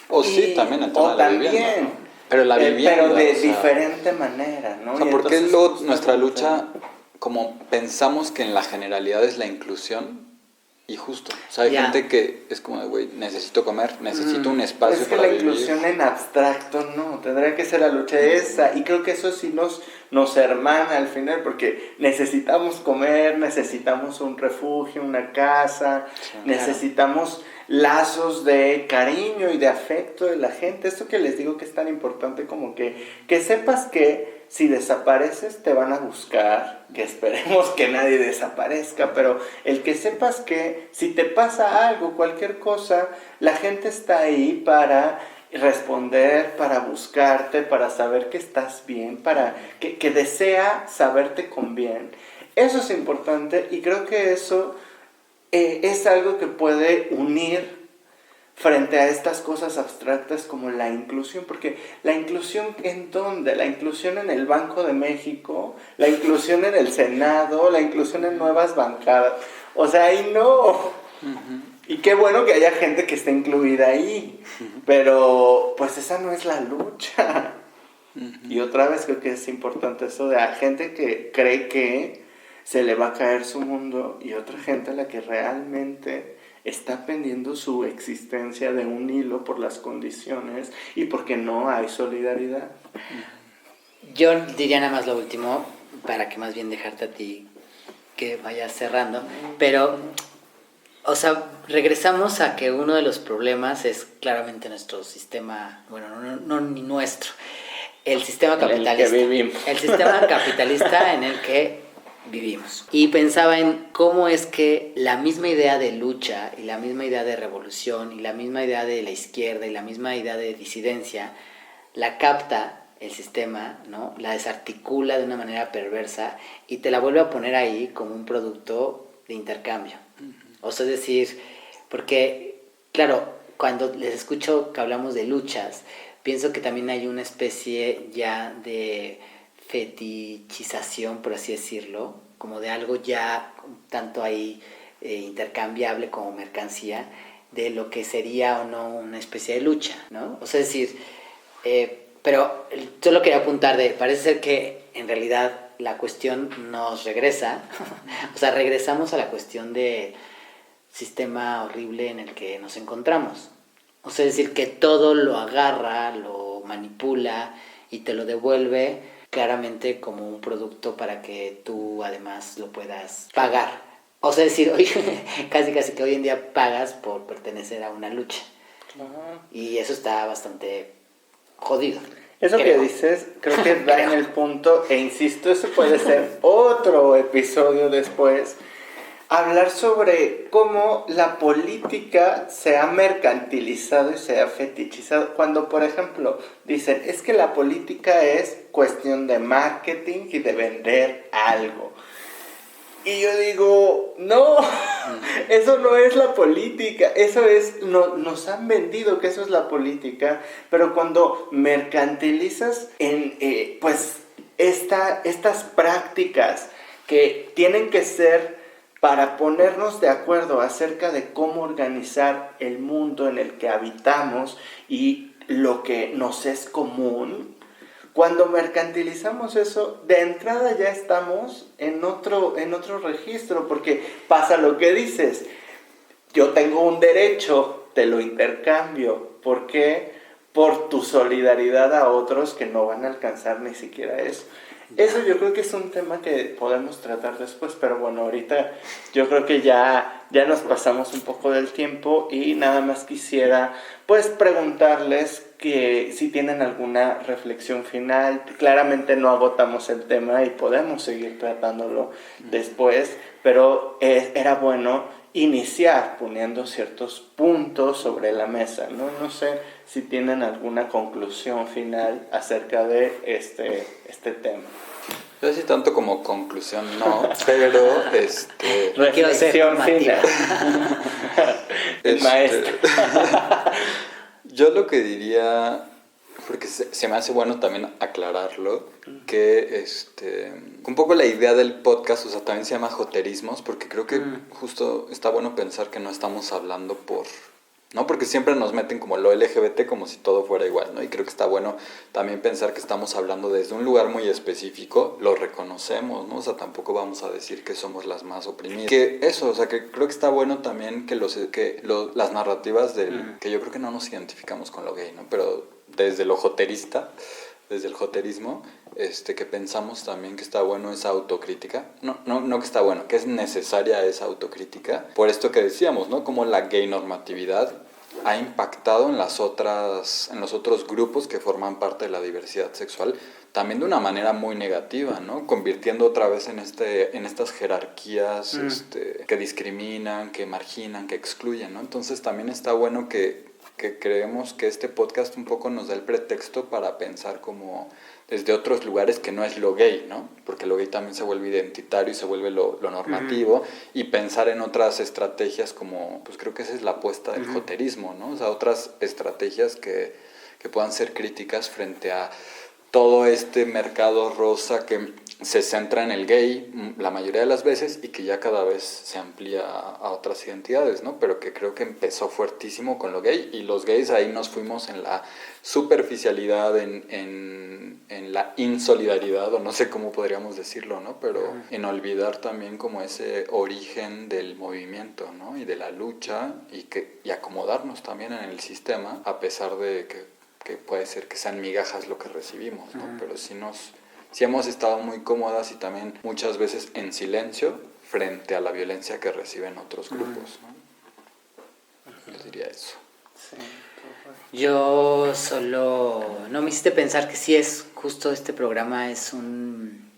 O sí, también el tema de la vivienda, ¿no? Pero la vivienda, pero de o sea, diferente manera, ¿no? O sea, Y ¿por qué entonces, luego justamente, nuestra lucha, como pensamos que en la generalidad es la inclusión? Y justo, o sea, hay Ya. gente que es como de, güey, necesito comer, necesito un espacio es que para la vivir. inclusión en abstracto no, tendrá que ser la lucha esa, y creo que eso sí nos hermana al final, porque necesitamos comer, necesitamos un refugio, una casa, necesitamos lazos de cariño y de afecto de la gente. Esto que les digo que es tan importante como que sepas que si desapareces te van a buscar, que esperemos que nadie desaparezca, pero el que sepas que si te pasa algo, cualquier cosa, la gente está ahí para responder, para buscarte, para saber que estás bien, para que desea saberte con bien. Eso es importante y creo que eso es algo que puede unir frente a estas cosas abstractas como la inclusión, porque la inclusión ¿en dónde? La inclusión en el Banco de México, la inclusión en el Senado, la inclusión en nuevas bancadas, o sea, ahí no. Y qué bueno que haya gente que esté incluida ahí, pero pues esa no es la lucha. Y otra vez creo que es importante eso de a gente que cree que se le va a caer su mundo y otra gente a la que realmente está pendiendo su existencia de un hilo por las condiciones y porque no hay solidaridad. Yo diría nada más lo último, para que más bien dejarte a ti que vayas cerrando, pero, o sea, regresamos a que uno de los problemas es claramente nuestro sistema, bueno, no ni nuestro, el sistema capitalista. En el que vivimos. El sistema capitalista en el que vivimos. Y pensaba en cómo es que la misma idea de lucha y la misma idea de revolución y la misma idea de la izquierda y la misma idea de disidencia la capta el sistema, ¿no? La desarticula de una manera perversa y te la vuelve a poner ahí como un producto de intercambio. O sea, es decir, porque, claro, cuando les escucho que hablamos de luchas, pienso que también hay una especie ya de fetichización, por así decirlo, como de algo ya tanto ahí intercambiable como mercancía, de lo que sería o no una especie de lucha, ¿no? O sea, es decir, pero solo quería apuntar parece ser que en realidad la cuestión nos regresa, o sea, regresamos a la cuestión de sistema horrible en el que nos encontramos. O sea, es decir, que todo lo agarra, lo manipula y te lo devuelve claramente como un producto para que tú además lo puedas pagar. O sea, es decir, hoy, casi que hoy en día pagas por pertenecer a una lucha. Y eso está bastante jodido. Eso creo. Que dices, creo que da en el punto, e insisto, eso puede ser otro episodio después, hablar sobre cómo la política se ha mercantilizado y se ha fetichizado. Cuando, por ejemplo, dicen, es que la política es cuestión de marketing y de vender algo. Y yo digo, no, eso no es la política, eso es, nos han vendido que eso es la política, pero cuando mercantilizas pues estas prácticas que tienen que ser para ponernos de acuerdo acerca de cómo organizar el mundo en el que habitamos y lo que nos es común, cuando mercantilizamos eso, de entrada ya estamos en otro registro, porque pasa lo que dices, yo tengo un derecho, te lo intercambio, ¿por qué? Por tu solidaridad a otros que no van a alcanzar ni siquiera eso. Eso yo creo que es un tema que podemos tratar después, pero bueno, ahorita yo creo que ya nos pasamos un poco del tiempo y nada más quisiera pues preguntarles que si tienen alguna reflexión final. Claramente no agotamos el tema y podemos seguir tratándolo después, pero era bueno iniciar poniendo ciertos puntos sobre la mesa, ¿no? No sé si tienen alguna conclusión final acerca de este tema. Yo así tanto como conclusión no, pero reflexión final. Maestro. Yo lo que diría, porque se me hace bueno también aclararlo, que un poco la idea del podcast, o sea, también se llama joterismos, porque creo que justo está bueno pensar que no estamos hablando ¿no? Porque siempre nos meten como lo LGBT como si todo fuera igual, ¿no? Y creo que está bueno también pensar que estamos hablando desde un lugar muy específico, lo reconocemos, ¿no? O sea, tampoco vamos a decir que somos las más oprimidas. Que eso, o sea, que creo que está bueno también que las narrativas que yo creo que no nos identificamos con lo gay, ¿no? Pero desde lo joterista, desde el joterismo, que pensamos también que está bueno esa autocrítica. No que está bueno, que es necesaria esa autocrítica. Por esto que decíamos, ¿no? Como la gay normatividad ha impactado en los otros grupos que forman parte de la diversidad sexual, también de una manera muy negativa, ¿no? Convirtiendo otra vez en estas jerarquías que discriminan, que marginan, que excluyen, ¿no? Entonces también está bueno que creemos que este podcast un poco nos da el pretexto para pensar como desde otros lugares que no es lo gay, ¿no? Porque lo gay también se vuelve identitario y se vuelve lo normativo, y pensar en otras estrategias como, pues creo que esa es la apuesta del joterismo, ¿no? O sea, otras estrategias que puedan ser críticas frente a todo este mercado rosa que se centra en el gay la mayoría de las veces y que ya cada vez se amplía a otras identidades, ¿no? Pero que creo que empezó fuertísimo con lo gay y los gays ahí nos fuimos en la superficialidad, en la insolidaridad, o no sé cómo podríamos decirlo, ¿no? Pero en olvidar también como ese origen del movimiento, ¿no? Y de la lucha y acomodarnos también en el sistema, a pesar de que puede ser que sean migajas lo que recibimos, ¿no? Pero sí hemos estado muy cómodas y también muchas veces en silencio frente a la violencia que reciben otros grupos, ¿no? Yo diría eso. Sí. Yo solo... No me hiciste pensar que sí es justo este programa, es un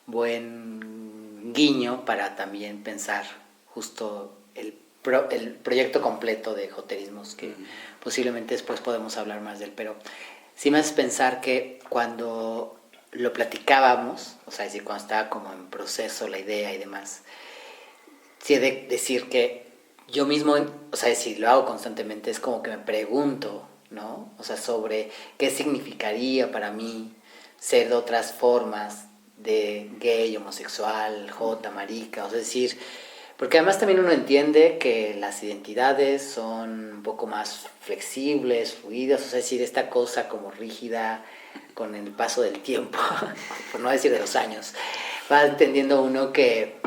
buen guiño para también pensar justo el proyecto completo de Joterismos, que posiblemente después podemos hablar más de él, pero sí me hace pensar que cuando lo platicábamos, o sea, es decir, cuando estaba como en proceso la idea y demás, sí he de decir que yo mismo, o sea, si lo hago constantemente, es como que me pregunto, ¿no? O sea, sobre qué significaría para mí ser de otras formas de gay, homosexual, jota, marica, o sea, es decir, porque además también uno entiende que las identidades son un poco más flexibles, fluidas, o sea, es decir, esta cosa como rígida con el paso del tiempo, por no decir de los años, va entendiendo uno que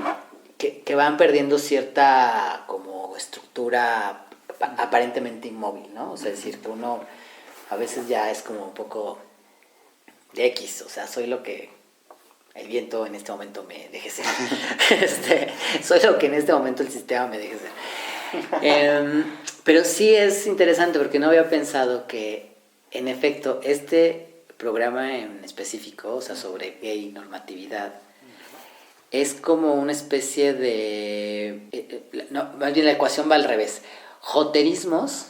van perdiendo cierta como estructura aparentemente inmóvil, ¿no? O sea, es decir, que uno a veces ya es como un poco de X, o sea, soy lo que el viento en este momento me deje ser. Soy lo que en este momento el sistema me deje ser. Pero sí es interesante porque no había pensado que, en efecto, este programa en específico, o sea, sobre gay normatividad, es como una especie de... no, más bien la ecuación va al revés. Joterismos,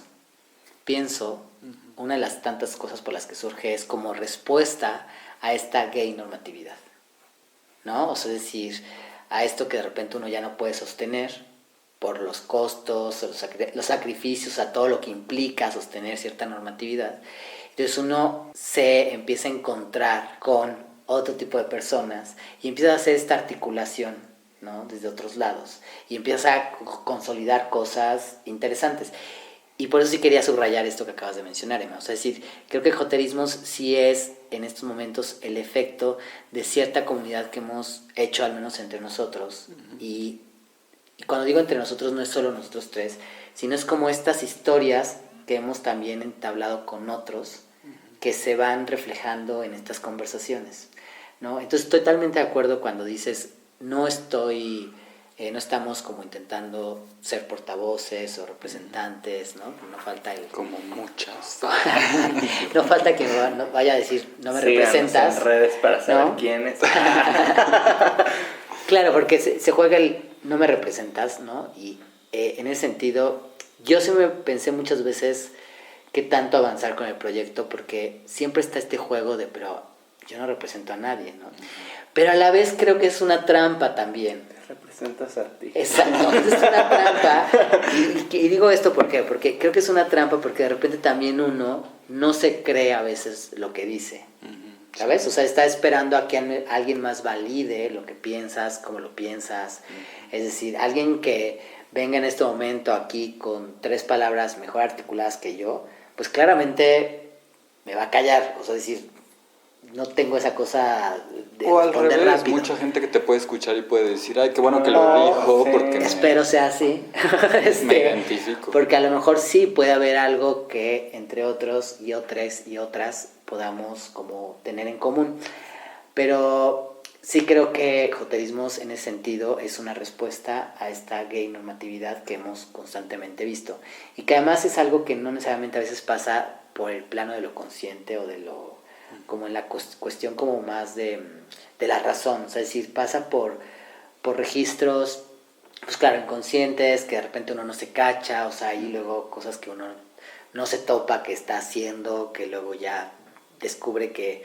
pienso, una de las tantas cosas por las que surge es como respuesta a esta gay normatividad, ¿no? O sea, es decir, a esto que de repente uno ya no puede sostener por los costos, los sacrificios, a todo lo que implica sostener cierta normatividad. Entonces uno se empieza a encontrar con otro tipo de personas y empieza a hacer esta articulación, ¿no? Desde otros lados y empieza a consolidar cosas interesantes. Y por eso sí quería subrayar esto que acabas de mencionar, Emma. O sea, es decir, creo que el joterismos sí es en estos momentos el efecto de cierta comunidad que hemos hecho, al menos entre nosotros. Y cuando digo entre nosotros no es solo nosotros tres, sino es como estas historias que hemos también entablado con otros que se van reflejando en estas conversaciones, ¿no? Entonces totalmente de acuerdo cuando dices no estamos como intentando ser portavoces o representantes, ¿no? No falta el... Como muchas. No falta que no vaya a decir no me representas. En redes para saber, ¿no?, quién es. Claro, porque se juega el no me representas, ¿no? Y en ese sentido, yo sí me pensé muchas veces qué tanto avanzar con el proyecto, porque siempre está este juego de, pero yo no represento a nadie, ¿no? Pero a la vez creo que es una trampa también. Te representas a ti. Exacto, es una trampa. Y digo esto ¿por qué? Porque creo que es una trampa porque de repente también uno no se cree a veces lo que dice. ¿Sabes? O sea, está esperando a que alguien más valide lo que piensas, cómo lo piensas. Es decir, alguien que venga en este momento aquí con 3 palabras mejor articuladas que yo, pues claramente me va a callar. O sea, decir, no tengo esa cosa de o al responder revés, rápido. Mucha gente que te puede escuchar y puede decir, ay, qué bueno que lo dijo, sí. porque Espero sea así. me identifico. Porque a lo mejor sí puede haber algo que entre otros y otras y otras podamos como tener en común. Pero sí creo que joterismos en ese sentido es una respuesta a esta gay normatividad que hemos constantemente visto. Y que además es algo que no necesariamente a veces pasa por el plano de lo consciente o de lo... como en la cuestión como más de la razón. O sea, es decir, pasa por registros, pues claro, inconscientes, que de repente uno no se cacha, o sea, y luego cosas que uno no se topa que está haciendo, que luego ya descubre que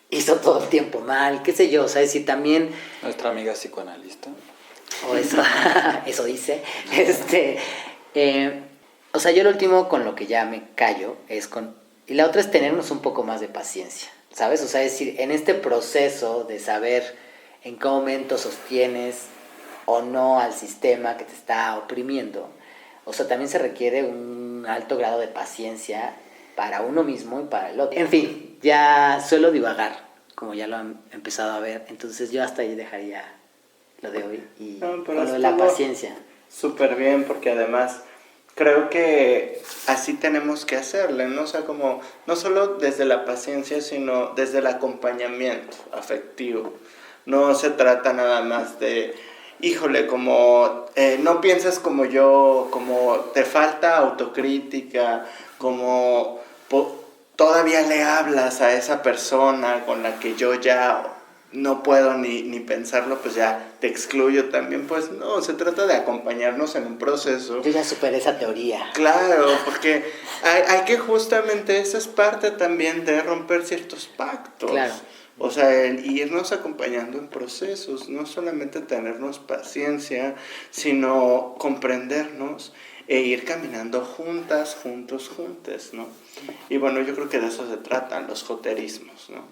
hizo todo el tiempo mal, qué sé yo, o sea, es decir, también... Nuestra amiga psicoanalista. O eso, eso dice. O sea, yo lo último con lo que ya me callo es con... Y la otra es tenernos un poco más de paciencia, ¿sabes? O sea, es decir, en este proceso de saber en qué momento sostienes o no al sistema que te está oprimiendo. O sea, también se requiere un alto grado de paciencia para uno mismo y para el otro. En fin, ya suelo divagar, como ya lo han empezado a ver. Entonces yo hasta ahí dejaría lo de hoy y con lo de la paciencia. Súper bien, porque además creo que así tenemos que hacerle, ¿no? O sea, como no solo desde la paciencia, sino desde el acompañamiento afectivo. No se trata nada más de, híjole, como no piensas como yo, como te falta autocrítica, como todavía le hablas a esa persona con la que yo ya no puedo ni pensarlo, pues ya te excluyo también. Pues no, se trata de acompañarnos en un proceso. Yo ya superé esa teoría. Claro, porque hay que justamente, eso es parte también de romper ciertos pactos. Claro. O sea, el irnos acompañando en procesos, no solamente tenernos paciencia, sino comprendernos e ir caminando juntas, juntos, juntes, ¿no? Y bueno, yo creo que de eso se tratan los joterismos, ¿no?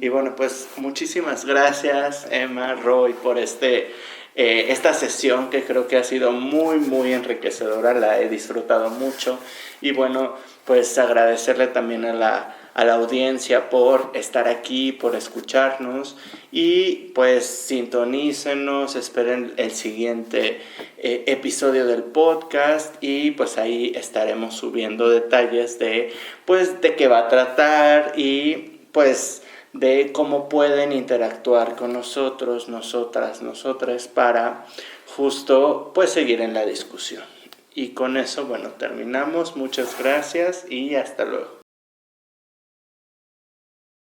Y bueno, pues muchísimas gracias, Emma, Roy, por esta sesión que creo que ha sido muy, muy enriquecedora, la he disfrutado mucho. Y bueno, pues agradecerle también a la audiencia por estar aquí, por escucharnos, y pues sintonícenos, esperen el siguiente episodio del podcast, y pues ahí estaremos subiendo detalles de qué va a tratar y pues de cómo pueden interactuar con nosotros, nosotras, nosotres, para justo pues seguir en la discusión. Y con eso, bueno, terminamos. Muchas gracias y hasta luego.